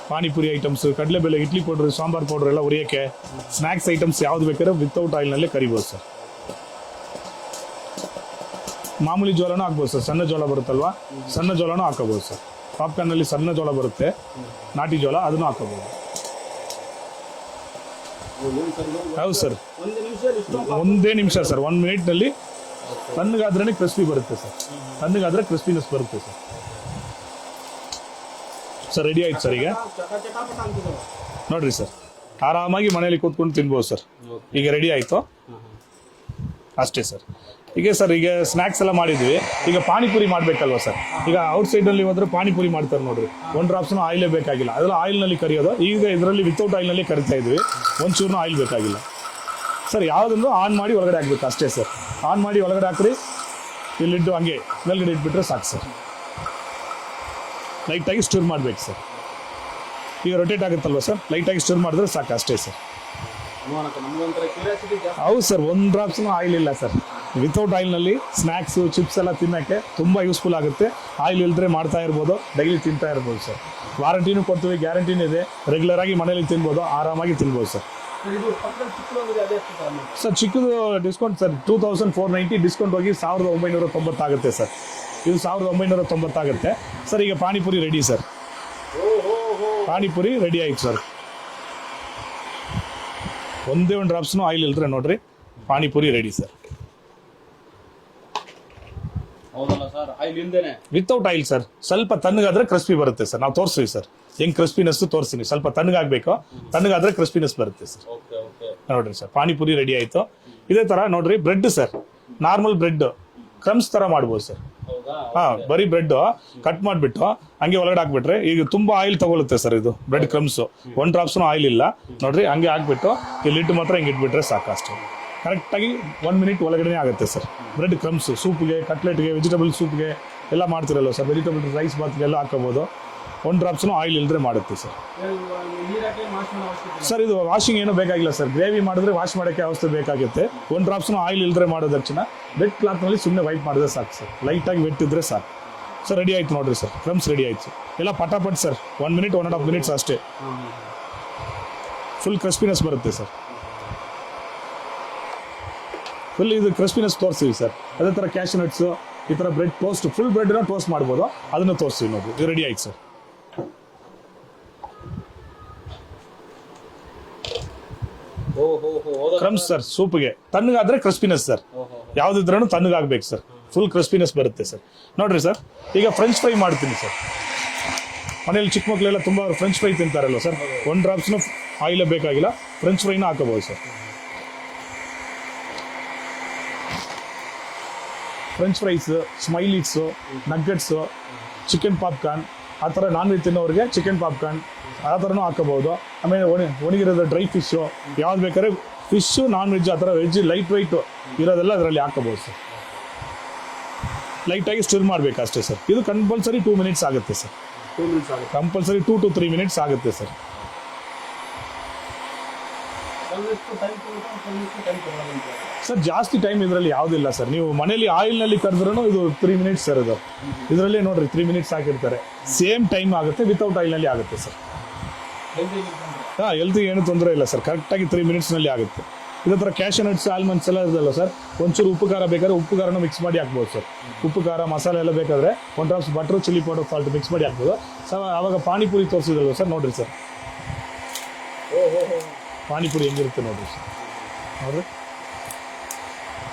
ಪಾನಿಪುರಿ ಐಟಮ್ಸ್, ಕಡಲೆಬೇಳೆ, ಇಡ್ಲಿ ಪೌಡ್ರ್, ಸಾಂಬಾರ್ ಪೌಡ್ರ್ ಎಲ್ಲ ಉರಿಯೋಕ್ಕೆ, ಸ್ನ್ಯಾಕ್ಸ್ ಐಟಮ್ಸ್ ಯಾವ್ದು ಬೇಕಾದ್ರೆ ವಿತೌಟ್ ಆಯಿಲ್ನಲ್ಲೇ ಕರಿಬೋದು ಸರ್. ಮಾಮೂಲಿ ಜೋಳನೂ ಹಾಕ್ಬೋದು ಸರ್, ಸಣ್ಣ ಜೋಳ ಬರುತ್ತಲ್ವಾ, ಸಣ್ಣ ಜೋಳನೂ ಹಾಕೋಬೋದು ಸರ್. ಪಾಪ್ಕಾರ್ನಲ್ಲಿ ಸಣ್ಣ ಜೋಳ ಬರುತ್ತೆ, ನಾಟಿ ಜೋಳ, ಅದನ್ನು ಹಾಕೋಬೋದು. ಹೌದು ಸರ್, 1 ನಿಮಿಷ ಸರ್, 1 ಮಿನಿಟ್ನಲ್ಲಿ ತಣ್ಣಗಾದ್ರೇ ಕ್ರಿಸ್ಪಿ ಬರುತ್ತೆ ಸರ್. ತಣ್ಣಗಾದ್ರೆ ಕ್ರಿಸ್ಪಿನೆಸ್ ಬರುತ್ತೆ ಸರ್. ಸರ್ ರೆಡಿ ಆಯ್ತು ಸರ್. ಈಗ ನೋಡ್ರಿ ಸರ್, ಆರಾಮಾಗಿ ಮನೇಲಿ ಕೂತ್ಕೊಂಡು ತಿನ್ಬೋದು ಸರ್. ಈಗ ರೆಡಿ ಆಯಿತು ಅಷ್ಟೇ ಸರ್. ಈಗ ಸರ್ ಈಗ ಸ್ನ್ಯಾಕ್ಸ್ ಎಲ್ಲ ಮಾಡಿದ್ವಿ, ಈಗ ಪಾನಿಪುರಿ ಮಾಡಬೇಕಲ್ವ ಸರ್. ಈಗ ಔಟ್ಸೈಡಲ್ಲಿ ಹೋದ್ರೆ ಪಾನಿಪುರಿ ಮಾಡ್ತಾರೆ ನೋಡ್ರಿ, 1 ಡ್ರಾಪ್ಸ್ನು ಆಯಿಲೇ ಬೇಕಾಗಿಲ್ಲ, ಅದೆಲ್ಲ ಆಯಿಲ್ನಲ್ಲಿ ಕರಿಯೋದು. ಈಗ ಇದರಲ್ಲಿ ವಿತೌಟ್ ಆಯಿಲ್ನಲ್ಲಿ ಕರಿತಾ ಇದ್ವಿ, ಒಂಚೂರ್ನು ಆಯಿಲ್ ಬೇಕಾಗಿಲ್ಲ ಸರ್. ಯಾವುದನ್ನು ಆನ್ ಮಾಡಿ ಒಳಗಡೆ ಹಾಕ್ಬೇಕು ಅಷ್ಟೇ ಸರ್. ಆನ್ ಮಾಡಿ ಒಳಗಡೆ ಹಾಕ್ರಿ, ಇಲ್ಲಿಟ್ಟು ಹಂಗೆ ಮೇಲ್ಗಡೆ ಇಟ್ಬಿಟ್ರೆ ಸಾಕು ಸರ್. ಲೈಟಾಗಿ ಸ್ಟಿರ್ ಮಾಡಬೇಕು ಸರ್. ಈಗ ರೊಟೇಟ್ ಆಗುತ್ತಲ್ವ ಸರ್, ಲೈಟಾಗಿ ಸ್ಟಿರ್ ಮಾಡಿದ್ರೆ ಸಾಕು ಅಷ್ಟೇ ಸರ್. ಹೌದು ಸರ್, 1 ಡ್ರಾಪ್ಸ್ನು ಆಯಿಲ್ ಇಲ್ಲ ಸರ್. ವಿತೌಟ್ ಆಯಿಲ್ನಲ್ಲಿ ಸ್ನ್ಯಾಕ್ಸು, ಚಿಪ್ಸ್ ಎಲ್ಲ ತಿನ್ನೋಕ್ಕೆ ತುಂಬ ಯೂಸ್ಫುಲ್ ಆಗುತ್ತೆ. ಆಯಿಲ್ ಇಲ್ಲದ್ರೆ ಮಾಡ್ತಾ ಇರ್ಬೋದು, ಡೈಲಿ ತಿಂತಾ ಇರ್ಬೋದು ಸರ್. ವಾರಂಟಿನೂ ಕೊಡ್ತೀವಿ, ಗ್ಯಾರಂಟಿನೂ ಇದೆ. ರೆಗ್ಯುಲರಾಗಿ ಮನೇಲಿ ತಿನ್ಬೋದು, ಆರಾಮಾಗಿ ತಿನ್ಬೋದು ಸರ್. ಸರ್ ಚಿಕ್ಕದು ಡಿಸ್ಕೌಂಟ್ ಸರ್ 2490 ಡಿಸ್ಕೌಂಟ್ ಹೋಗಿ 1990 ಆಗುತ್ತೆ ಸರ್. ಇದು 1990 ಆಗುತ್ತೆ ಸರ್. ಈಗ panipuri ready sir. Panipuri ready ಆಯ್ತು ಸರ್. ಒಂದೇ ಒಂದು ಡ್ರಾಪ್ಸ್ನು ಆಯಿಲ್ ಇಲ್ದ್ರೆ ನೋಡ್ರಿ ಪಾನಿಪುರಿ ರೆಡಿ ಸರ್.
ಹೌದಲ್ಲ ಸರ್, ಆಯಿಲ್ ಇಲ್ದೇನೆ
ವಿತೌಟ್ ಆಯಿಲ್ ಸರ್. ಸ್ವಲ್ಪ ತಣ್ಣಗಾದ್ರೆ ಕ್ರಿಸ್ಪಿ ಬರುತ್ತೆ ಸರ್. ನಾವು ತೋರಿಸ್ತೀವಿ ಸರ್ ಹೆಂಗ್ ಕ್ರಿಸ್ಪಿನೆಸ್ ತೋರಿಸ್ತೀನಿ. ಸ್ವಲ್ಪ ತಣ್ಣಗಾಗಬೇಕು, ತಣ್ಣಗಾದ್ರೆ ಕ್ರಿಸ್ಪಿನೆಸ್ ಬರುತ್ತೆ ಸರ್.
ಓಕೆ ಓಕೆ
ನೋಡ್ರಿ ಸರ್ ಪಾನಿಪುರಿ ರೆಡಿ ಆಯ್ತು. ಇದೇ ತರ ನೋಡ್ರಿ bread sir, normal bread crumbs ತರ ಮಾಡ್ಬೋದು ಸರ್.
ಹೌದಾ?
ಹಾ, ಬರೀ ಬ್ರೆಡ್ ಕಟ್ ಮಾಡ್ಬಿಟ್ಟು ಹಂಗೆ ಒಳಗಡೆ ಹಾಕ್ಬಿಟ್ರೆ ಈಗ ತುಂಬಾ ಆಯಿಲ್ ತಗೊಳುತ್ತೆ ಸರ್ ಇದು ಬ್ರೆಡ್ ಕ್ರಮ್ಸ್. ಒನ್ ಡ್ರಾಪ್ಸ್ನು ಆಯಿಲ್ ಇಲ್ಲ ನೋಡ್ರಿ. ಹಂಗೆ ಹಾಕ್ಬಿಟ್ಟು ಈ ಲಿಡ್ ಮಾತ್ರ ಹಿಂಗೆ ಇಟ್ಬಿಟ್ರೆ ಸಾಕು ಅಷ್ಟೇ. ಕರೆಕ್ಟಾಗಿ 1 ಮಿನಿಟ್ ಒಳಗಡೆ ಆಗುತ್ತೆ ಸರ್. ಬ್ರೆಡ್ ಕ್ರಮ್ಸ್ ಸೂಪ್ಗೆ, ಕಟ್ಲೆಟ್ಗೆ, ವೆಜಿಟಬಲ್ ಸೂಪ್ಗೆ ಎಲ್ಲ ಮಾಡ್ತಿರಲ್ಲ ಸರ್, ವೆಜಿಟಬಲ್ ರೈಸ್ ಬಾತ್ಗೆ ಎಲ್ಲ ಹಾಕೋಬೋದು. 1 ಡ್ರಾಪ್ಸ್ನು ಆಯಿಲ್ ಇಲ್ಲದ್ರೆ ಮಾಡುತ್ತೆ ಸರ್. ಸರ್ ಇದು ವಾಷಿಂಗ್ ಏನೂ ಬೇಕಾಗಿಲ್ಲ ಸರ್. ಗ್ರೇವಿ ಮಾಡಿದ್ರೆ ವಾಶ್ ಮಾಡೋಕ್ಕೆ ಅವಸ್ಥೆ ಬೇಕಾಗುತ್ತೆ. 1 ಡ್ರಾಪ್ಸ್ನು ಆಯಿಲ್ ಇಲ್ಲದ್ರೆ ಮಾಡೋದಕ್ಷಣ ವೆಟ್ ಕ್ಲಾತ್ನಲ್ಲಿ ಸುಮ್ಮನೆ ವೈಟ್ ಮಾಡಿದ್ರೆ ಸಾಕು ಸರ್. ಲೈಟಾಗಿ ವೆಟ್ ಇದ್ರೆ ಸಾಕು ಸರ್. ರೆಡಿ ಆಯ್ತು ನೋಡ್ರಿ ಸರ್, ಕ್ರಮ್ಸ್ ರೆಡಿ ಆಯ್ತು. ಎಲ್ಲ ಪಟಾಪಟ್ ಸರ್, 1 ಮಿನಿಟ್ 1.5 ಮಿನಿಟ್ಸ್ ಅಷ್ಟೇ. ಫುಲ್ ಕ್ರಿಸ್ಪಿನೆಸ್ ಬರುತ್ತೆ ಸರ್. ಫುಲ್ ಇದು ಕ್ರಿಸ್ಪಿನೆಸ್ ತೋರಿಸ್ತೀವಿ ಸರ್. ಅದೇ ಥರ ಕ್ಯಾಶ್ಯೂ ನಟ್ಸು, ಈ ಥರ ಬ್ರೆಡ್ ಟೋಸ್ಟ್, ಫುಲ್ ಬ್ರೆಡ್ನ ಟೋಸ್ಟ್ ಮಾಡ್ಬೋದು, ಅದನ್ನು ತೋರಿಸ್ತೀವಿ ನೋಡ್ರಿ. ಇದು ರೆಡಿ ಆಯ್ತು ಸರ್. ಕ್ರಮ್ಸ್ ಸರ್ ಸೂಪ್ಗೆ ತಣ್ಣಗಾದ್ರೆ ಕ್ರಿಸ್ಪಿನೆಸ್ ಸರ್. ಯಾವ್ದಿದ್ರೂ ತಣ್ಣಗಾಗ್ಬೇಕು ಸರ್, ಫುಲ್ ಕ್ರಿಸ್ಪಿನೆಸ್ ಬರುತ್ತೆ ಸರ್. ನೋಡ್ರಿ ಸರ್, ಈಗ ಫ್ರೆಂಚ್ ಫ್ರೈ ಮಾಡ್ತೀನಿ ಸರ್. ಮನೇಲಿ ಚಿಕ್ಕ ಮಕ್ಕಳೆಲ್ಲ ತುಂಬ ಫ್ರೆಂಚ್ ಫ್ರೈ ತಿಂತಾರಲ್ವ ಸರ್, 1 ಡ್ರಾಪ್ಸ್ನು ಆಯಿಲೇ ಬೇಕಾಗಿಲ್ಲ, ಫ್ರೆಂಚ್ ಫ್ರೈನ ಹಾಕೋಬೋದು sir. French fries, smileys, nuggets, chicken popcorn, ಆ ಥರ ನಾನ್ ವೆಜ್ ತಿನ್ನೋರಿಗೆ ಚಿಕನ್ ಪಾಪ್ಕಾರ್ನ್ ಆ ಥರನೂ ಹಾಕೋಬೋದು. ಆಮೇಲೆ ಒಣಗಿರೋದು ಡ್ರೈ ಫಿಶ್ಶು, ಯಾವ್ದು ಬೇಕಾದ್ರೆ ಫಿಶ್ಶು, ನಾನ್ ವೆಜ್, ಆ ಥರ ವೆಜ್ ಲೈಟ್ ವೈಟು ಇರೋದೆಲ್ಲ ಅದರಲ್ಲಿ ಹಾಕೋಬೋದು ಸರ್. ಲೈಟಾಗಿ ಸ್ಟಿರ್ ಮಾಡಬೇಕು ಅಷ್ಟೇ ಸರ್. ಇದು ಕಂಪಲ್ಸರಿ 2 ಮಿನಿಟ್ಸ್ ಆಗುತ್ತೆ ಸರ್.
2 ಮಿನಿಟ್ಸ್ ಆಗುತ್ತೆ.
ಕಂಪಲ್ಸರಿ 2 to 3 ಮಿನಿಟ್ಸ್ ಆಗುತ್ತೆ ಸರ್. ಸರ್ ಜಾಸ್ತಿ ಟೈಮ್ ಇದರಲ್ಲಿ ಯಾವುದಿಲ್ಲ ಸರ್. ನೀವು ಮನೇಲಿ ಆಯಿಲ್ನಲ್ಲಿ ಕರೆದ್ರೂ ಇದು 3 ಮಿನಿಟ್ಸ್ ಸರ್. ಇದು ಇದರಲ್ಲೇ ನೋಡ್ರಿ 3 ಮಿನಿಟ್ಸ್ ಹಾಕಿರ್ತಾರೆ. ಸೇಮ್ ಟೈಮ್ ಆಗುತ್ತೆ, ವಿತೌಟ್ ಆಯಿಲ್ನಲ್ಲಿ ಆಗುತ್ತೆ ಸರ್. ಹಾಂ, ಹೆಲ್ತಿಗೆ ಏನು ತೊಂದರೆ ಇಲ್ಲ ಸರ್. ಕರೆಕ್ಟಾಗಿ 3 ಮಿನಿಟ್ಸ್ನಲ್ಲಿ ಆಗುತ್ತೆ. ಇದೇ ಥರ ಕ್ಯಾಶ್ಯೂ ನಟ್ಸ್, ಆಲ್ಮಂಡ್ಸ್ ಎಲ್ಲ ಇರೋದಲ್ಲ ಸರ್, ಒಂಚೂರು ಉಪ್ಪು ಖಾರ ಬೇಕಾದ್ರೆ ಉಪ್ಪು ಖಾರನ ಮಿಕ್ಸ್ ಮಾಡಿ ಹಾಕ್ಬೋದು ಸರ್. ಉಪ್ಪು ಖಾರ ಮಸಾಲೆ ಎಲ್ಲ ಬೇಕಾದರೆ 1 drops butter, chilli powder, salt mix ಮಾಡಿ ಹಾಕ್ಬೋದು ಸರ್. ಆವಾಗ ಪಾನಿಪುರಿ ತೋರಿಸಿದಲ್ವ ಸರ್, ನೋಡಿರಿ ಸರ್ ಪಾನಿಪುರಿ ಹೆಂಗಿರುತ್ತೆ ನೋಡಿರಿ ಸರ್. ನೋಡಿರಿ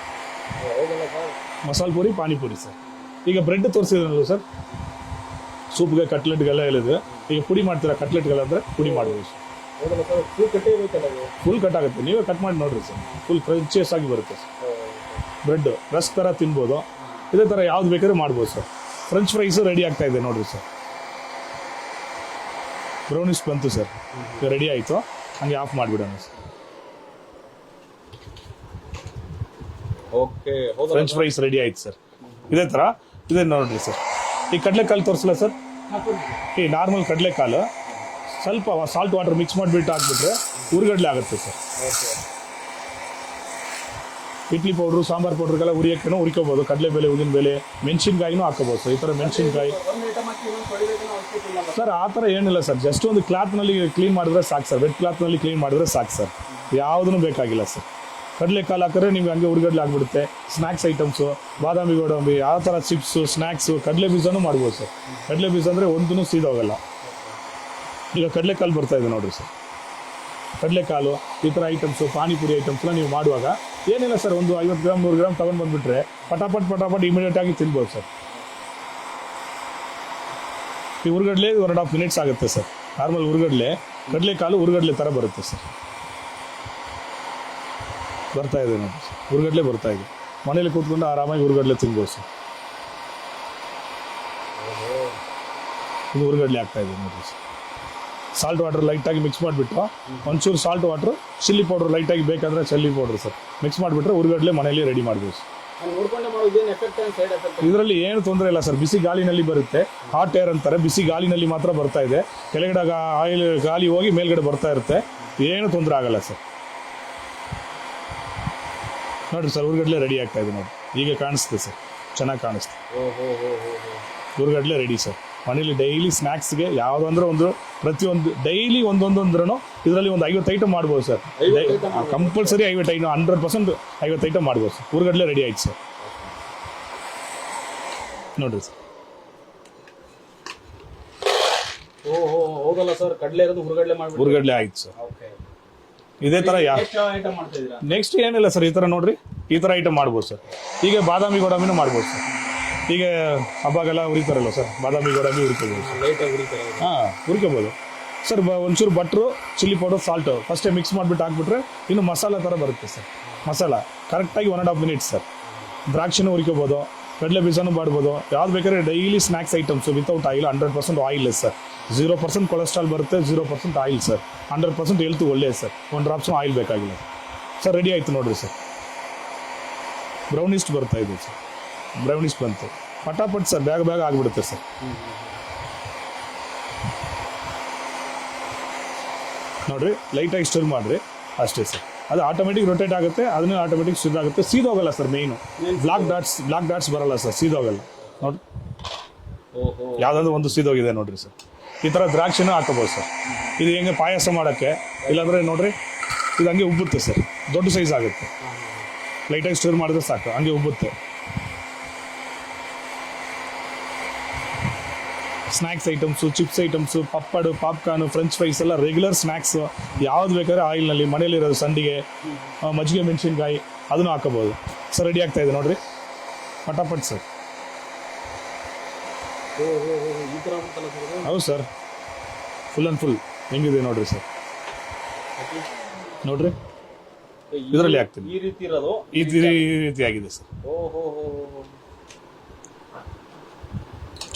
ಮಸಾಲೆ ಪುರಿ, ಪಾನಿಪುರಿ ಸರ್. ಈಗ ಬ್ರೆಡ್ ತೋರಿಸಿದ್ರಲ್ಲ ಸರ್, ಸೂಪ್ಗೆ, ಕಟ್ಲೆಟ್ಗೆಲ್ಲ ಹೇಳಿದೆ. ಈಗ ಪುಡಿ ಮಾಡ್ತೀರಾ ಕಟ್ಲೆಟ್ಗಳಂದ್ರೆ ಪುಡಿ ಮಾಡ್ಬೋದು ಸರ್. ಫುಲ್ ಕಟ್ ಆಗುತ್ತೆ, ನೀವೇ ಕಟ್ ಮಾಡಿ ನೋಡ್ರಿ ಸರ್. ಫುಲ್ ಕ್ರಂಚಿಯಸ್ ಆಗಿ ಬರುತ್ತೆ ಸರ್. ಬ್ರೆಡ್ ರಸ್ಕ್ ಥರ ತಿನ್ಬೋದು. ಇದೇ ಥರ ಯಾವ್ದು ಬೇಕಾದ್ರೂ ಮಾಡ್ಬೋದು ಸರ್. ಫ್ರೆಂಚ್ ಫ್ರೈಸು ರೆಡಿ ಆಗ್ತಾ ಇದೆ ನೋಡ್ರಿ ಸರ್. ಬ್ರೌನಿಸ್ ಬಂತು ಸರ್, ರೆಡಿ ಆಯಿತು. ಹಂಗೆ ಆಫ್ ಮಾಡಿಬಿಡೋಣ sir.
Okay,
French fries ready ಆಯ್ತು ಸರ್. ಇದೇ ಥರ ಇದೆ ನೋಡ್ರಿ ಸರ್. ಈ ಕಡಲೆಕಾಳು ತೋರಿಸಲ್ಲ ಸರ್, ಈ ನಾರ್ಮಲ್ ಕಡಲೆಕಾಳು ಸ್ವಲ್ಪ ಸಾಲ್ಟ್ ವಾಟರ್ ಮಿಕ್ಸ್ ಮಾಡಿಬಿಟ್ಟು ಹಾಕ್ಬಿಟ್ರೆ ಉರ್ಗಡ್ಲೆ ಆಗುತ್ತೆ ಸರ್. ಇಡ್ಲಿ ಪೌಡ್ರು, ಸಾಂಬಾರ್ ಪೌಡ್ರಿಗೆಲ್ಲ ಉರಿಯೋಕ್ಕೇನೋ ಉರಿಕೋಬೋದು. ಕಡಲೆಬೇಳೆ, ಉದ್ದಿನಬೇಳೆ, ಮೆಣಸಿನ್ಕಾಯಿನೂ ಹಾಕೋಬೋದು ಸರ್. ಈ ಥರ ಮೆಣಸಿನ್ಕಾಯಿ ಸರ್ ಆ ಥರ ಏನಿಲ್ಲ ಸರ್. ಜಸ್ಟ್ ಒಂದು ಕ್ಲಾತ್ನಲ್ಲಿ ಕ್ಲೀನ್ ಮಾಡಿದ್ರೆ ಸಾಕು ಸರ್. ವೆಟ್ ಕ್ಲಾತ್ನಲ್ಲಿ ಕ್ಲೀನ್ ಮಾಡಿದ್ರೆ ಸಾಕು ಸರ್. ಯಾವುದೂ ಬೇಕಾಗಿಲ್ಲ ಸರ್. ಕಡಲೆಕಾಳು ಹಾಕಿದ್ರೆ ನಿಮ್ಗೆ ಹಂಗೆ ಉರ್ಗಡ್ಲೆ ಆಗಿಬಿಡುತ್ತೆ. ಸ್ನ್ಯಾಕ್ಸ್ ಐಟಮ್ಸು, ಬಾದಾಮಿ ಗೋಡಂಬಿ, ಆ ಥರ ಚಿಪ್ಸು, ಸ್ನ್ಯಾಕ್ಸು, ಕಡಲೆ ಬೀಜನೂ ಮಾಡ್ಬೋದು ಸರ್. ಕಡಲೆ ಬೀಜ ಅಂದರೆ ಒಂದೂ ಸೀದೋಗಲ್ಲ. ಈಗ ಕಡಲೆಕಾಳು ಬರ್ತಾ ಇದೆ ನೋಡಿರಿ ಸರ್. ಕಡಲೆಕಾಳು, ಈ ಥರ ಐಟಮ್ಸು, ಪಾನಿಪುರಿ ಐಟಮ್ಸ್ನ ನೀವು ಮಾಡುವಾಗ ಏನಿಲ್ಲ ಸರ್, ಒಂದು 50 ಗ್ರಾಮ್ 100 ಗ್ರಾಮ್ ತೊಗೊಂಡು ಬಂದುಬಿಟ್ರೆ ಪಟಾಪಟ್ ಇಮಿಡಿಯೇಟಾಗಿ ತಿನ್ಬೋದು ಸರ್. ಈ ಉರ್ಗಡ್ಲೆ 1.5 ಮಿನಿಟ್ಸ್ ಆಗುತ್ತೆ ಸರ್. ನಾರ್ಮಲ್ ಉರ್ಗಡ್ಲೆ, ಕಡಲೆಕಾಳು ಉರ್ಗಡ್ಲೆ ಥರ ಬರುತ್ತೆ ಸರ್. ಬರ್ತಾ ಇದೆ ನೋಡಿ ಸರ್, ಉರ್ಗಡ್ಲೆ ಬರ್ತಾ ಇದೆ. ಮನೇಲಿ ಕೂತ್ಕೊಂಡು ಆರಾಮಾಗಿ ಉರ್ಗಡ್ಲೆ ತಿನ್ಬೋದು ಸರ್. ಇದು ಉರ್ಗಡ್ಲೆ ಆಗ್ತಾ ಇದೆ ನೋಡಿ ಸರ್. ಸಾಲ್ಟ್ ವಾಟರ್ ಲೈಟಾಗಿ ಮಿಕ್ಸ್ ಮಾಡಿಬಿಟ್ಟು, ಒಂಚೂರು ಸಾಲ್ಟ್ ವಾಟ್ರು, ಚಿಲ್ಲಿ ಪೌಡ್ರ್ ಲೈಟಾಗಿ ಬೇಕಾದರೆ ಚಿಲ್ಲಿ ಪೌಡ್ರ್ ಸರ್ ಮಿಕ್ಸ್ ಮಾಡಿಬಿಟ್ರೆ ಉರ್ಗಡ್ಲೆ ಮನೆಯಲ್ಲಿ ರೆಡಿ ಮಾಡ್ಬೋದು ಸರ್. ಇದರಲ್ಲಿ ಏನು ತೊಂದರೆ ಇಲ್ಲ ಸರ್. ಬಿಸಿ ಗಾಳಿನಲ್ಲಿ ಬರುತ್ತೆ, ಹಾಟ್ ಏರ್ ಅಂತಾರೆ. ಬಿಸಿ ಗಾಳಿನಲ್ಲಿ ಮಾತ್ರ ಬರ್ತಾ ಇದೆ. ಕೆಳಗಡೆ ಆಯಿಲ್ ಗಾಳಿ ಹೋಗಿ ಮೇಲ್ಗಡೆ ಬರ್ತಾ ಇರುತ್ತೆ. ಏನು ತೊಂದರೆ ಆಗಲ್ಲ ಸರ್. ನೋಡಿರಿ ಸರ್, ಉರ್ಗಡ್ಲೆ ರೆಡಿ ಆಗ್ತಾ ಇದೆ ನೋಡಿ. ಈಗ ಕಾಣಿಸ್ತೆ ಸರ್, ಚೆನ್ನಾಗಿ ಕಾಣಿಸ್ತೆ. ಉರ್ಗಡ್ಲೆ ರೆಡಿ ಸರ್. ಮನೇಲಿ ಡೈಲಿ ಸ್ನ್ಯಾಕ್ಸ್ಗೆ ಯಾವುದಂದ್ರೆ ಒಂದು ಪ್ರತಿಯೊಂದು ಡೈಲಿ ಒಂದೊಂದಂದ್ರೂ ಇದರಲ್ಲಿ ಒಂದು 50 ಐಟಮ್ ಮಾಡ್ಬೋದು ಸರ್. ಕಂಪಲ್ಸರಿ 50 ಐಟಮ್, 100% 50 ಐಟಮ್ ಮಾಡ್ಬೋದು ಸರ್. ಉರ್ಗಡ್ಲೆ ರೆಡಿ ಆಯ್ತು ಸರ್. ನೋಡಿರಿ ಸರ್.
ಹೌದಲ್ಲ ಸರ್, ಕಡಲೆ ಇರೋದು ಹುರುಗಡ್ಲೆ ಮಾಡ್ಬಿಟ್ಟು.
ಹುರ್ಗಡ್ಲೆ ಆಯ್ತು ಸರ್.
ಓಕೆ.
ಇದೇ ತರ
ಎಷ್ಟು ಐಟಮ್ ಮಾಡ್ತಾ ಇದ್ದೀರಾ?
ನೆಕ್ಸ್ಟ್ ಏನಿಲ್ಲ ಸರ್, ಈ ತರ ನೋಡ್ರಿ, ಈ ತರ ಐಟಮ್ ಮಾಡ್ಬೋದು ಸರ್. ಈಗ ಬಾದಾಮಿ ಗೋಡಂಬಿನೂ ಮಾಡ್ಬೋದು ಸರ್. ಈಗ ಹಬ್ಬಗೆಲ್ಲ ಉರಿತಾರಲ್ಲ ಸರ್, ಬಾದಾಮಿ ಗೋಡಂಬಿ ಹುರ್ಕೋಬೋದು ಸರ್.
ಲೈಟಾಗಿ ಹುರಿತಾರೆ.
ಹಾಂ, ಹುರ್ಕೋಬೋದು ಸರ್. ಒಂಚೂರು ಬಟ್ರು, ಚಿಲ್ಲಿ ಪೌಡರ್, ಸಾಲ್ಟು ಫಸ್ಟೇ ಮಿಕ್ಸ್ ಮಾಡಿಬಿಟ್ಟು ಹಾಕ್ಬಿಟ್ರೆ ಇನ್ನು ಮಸಾಲ ಥರ ಬರುತ್ತೆ ಸರ್. ಮಸಾಲ ಕರೆಕ್ಟಾಗಿ 1.5 ಮಿನಿಟ್ಸ್ ಸರ್. ದ್ರಾಕ್ಷಿನೂ ಹುರ್ಕೋಬೋದು, ಕಡಲೆ ಬೀಜನೂ ಮಾಡ್ಬೋದು. ಯಾವ್ದು ಬೇಕಾದ್ರೆ daily snacks items without oil, 100% oil sir. 0% cholesterol ಬರುತ್ತೆ, 0% ಆಯಿಲ್ ಸರ್. 100% ಹೆಲ್ತ್ ಒಳ್ಳೆಯದು ಸರ್. 1 ಡ್ರಾಪ್ಸು ಆಯಿಲ್ ಬೇಕಾಗಿಲ್ಲ ಸರ್. ರೆಡಿ ಆಯಿತು ನೋಡಿರಿ ಸರ್. ಬ್ರೌನಿಸ್ಟ್ ಬರ್ತಾ ಇದೆ ಸರ್. ಬ್ರೌನಿಸ್ಟ್ ಬಂತು, ಪಟಾಪಟ್ ಸರ್, ಬೇಗ ಆಗಿಬಿಡುತ್ತೆ ಸರ್. ನೋಡ್ರಿ, ಲೈಟಾಗಿ ಸ್ಟಿರ್ ಮಾಡಿರಿ ಅಷ್ಟೇ ಸರ್. ಅದು ಆಟೋಮೆಟಿಕ್ ರೊಟೇಟ್ ಆಗುತ್ತೆ, ಅದನ್ನೇ ಆಟೋಮೆಟಿಕ್ ಸ್ಟಿರ್ ಆಗುತ್ತೆ. ಸೀದೋಗಲ್ಲ ಸರ್. ಮೇಯ್ನು ಬ್ಲಾಕ್ ಡಾಟ್ಸ್ ಬರಲ್ಲ ಸರ್, ಸೀದೋಗಲ್ಲ ನೋಡ್ರಿ. ಯಾವುದಾದ್ರು ಒಂದು ಸೀದೋಗಿದೆ ನೋಡ್ರಿ ಸರ್. ಈ ಥರ ದ್ರಾಕ್ಷಿನೂ ಹಾಕೋಬೋದು ಸರ್. ಇದು ಹೆಂಗೆ ಪಾಯಸ ಮಾಡೋಕ್ಕೆ, ಇಲ್ಲಾಂದರೆ ನೋಡ್ರಿ ಇದು ಹಂಗೆ ಉಬ್ಬುತ್ತೆ ಸರ್. ದೊಡ್ಡ ಸೈಜ್ ಆಗುತ್ತೆ. ಲೈಟಾಗಿ ಸ್ಟಿರ್ ಮಾಡಿದ್ರೆ ಸಾಕು, ಹಂಗೆ ಉಬ್ಬುತ್ತೆ. Snacks items, chips items, papad, popcorn, French fries ಎಲ್ಲ ರೆಗ್ಯುಲರ್ ಸ್ನ್ಯಾಕ್ಸು. ಯಾವ್ದು ಬೇಕಾದ್ರೆ ಆಯಿಲ್ನಲ್ಲಿ ಮನೇಲಿರೋದು, ಸಂಡಿಗೆ, ಮಜ್ಜಿಗೆ ಮೆಣಸಿನ್ಕಾಯಿ ಅದನ್ನು ಹಾಕೋಬೋದು ಸರ್. ರೆಡಿ ಆಗ್ತಾ ಇದೆ ನೋಡ್ರಿ, ಪಟಾಪಟ್ ಸರ್. ಹೌದು ಸರ್, ಫುಲ್ ಆ್ಯಂಡ್ ಫುಲ್ ಹೆಂಗಿದೆ ನೋಡ್ರಿ ಸರ್. ನೋಡ್ರಿ, ಇದರಲ್ಲಿ ಹಾಕ್ತೀನಿ.
ಈ ರೀತಿ ಇರೋದು
ಈ ರೀತಿ ಆಗಿದೆ ಸರ್.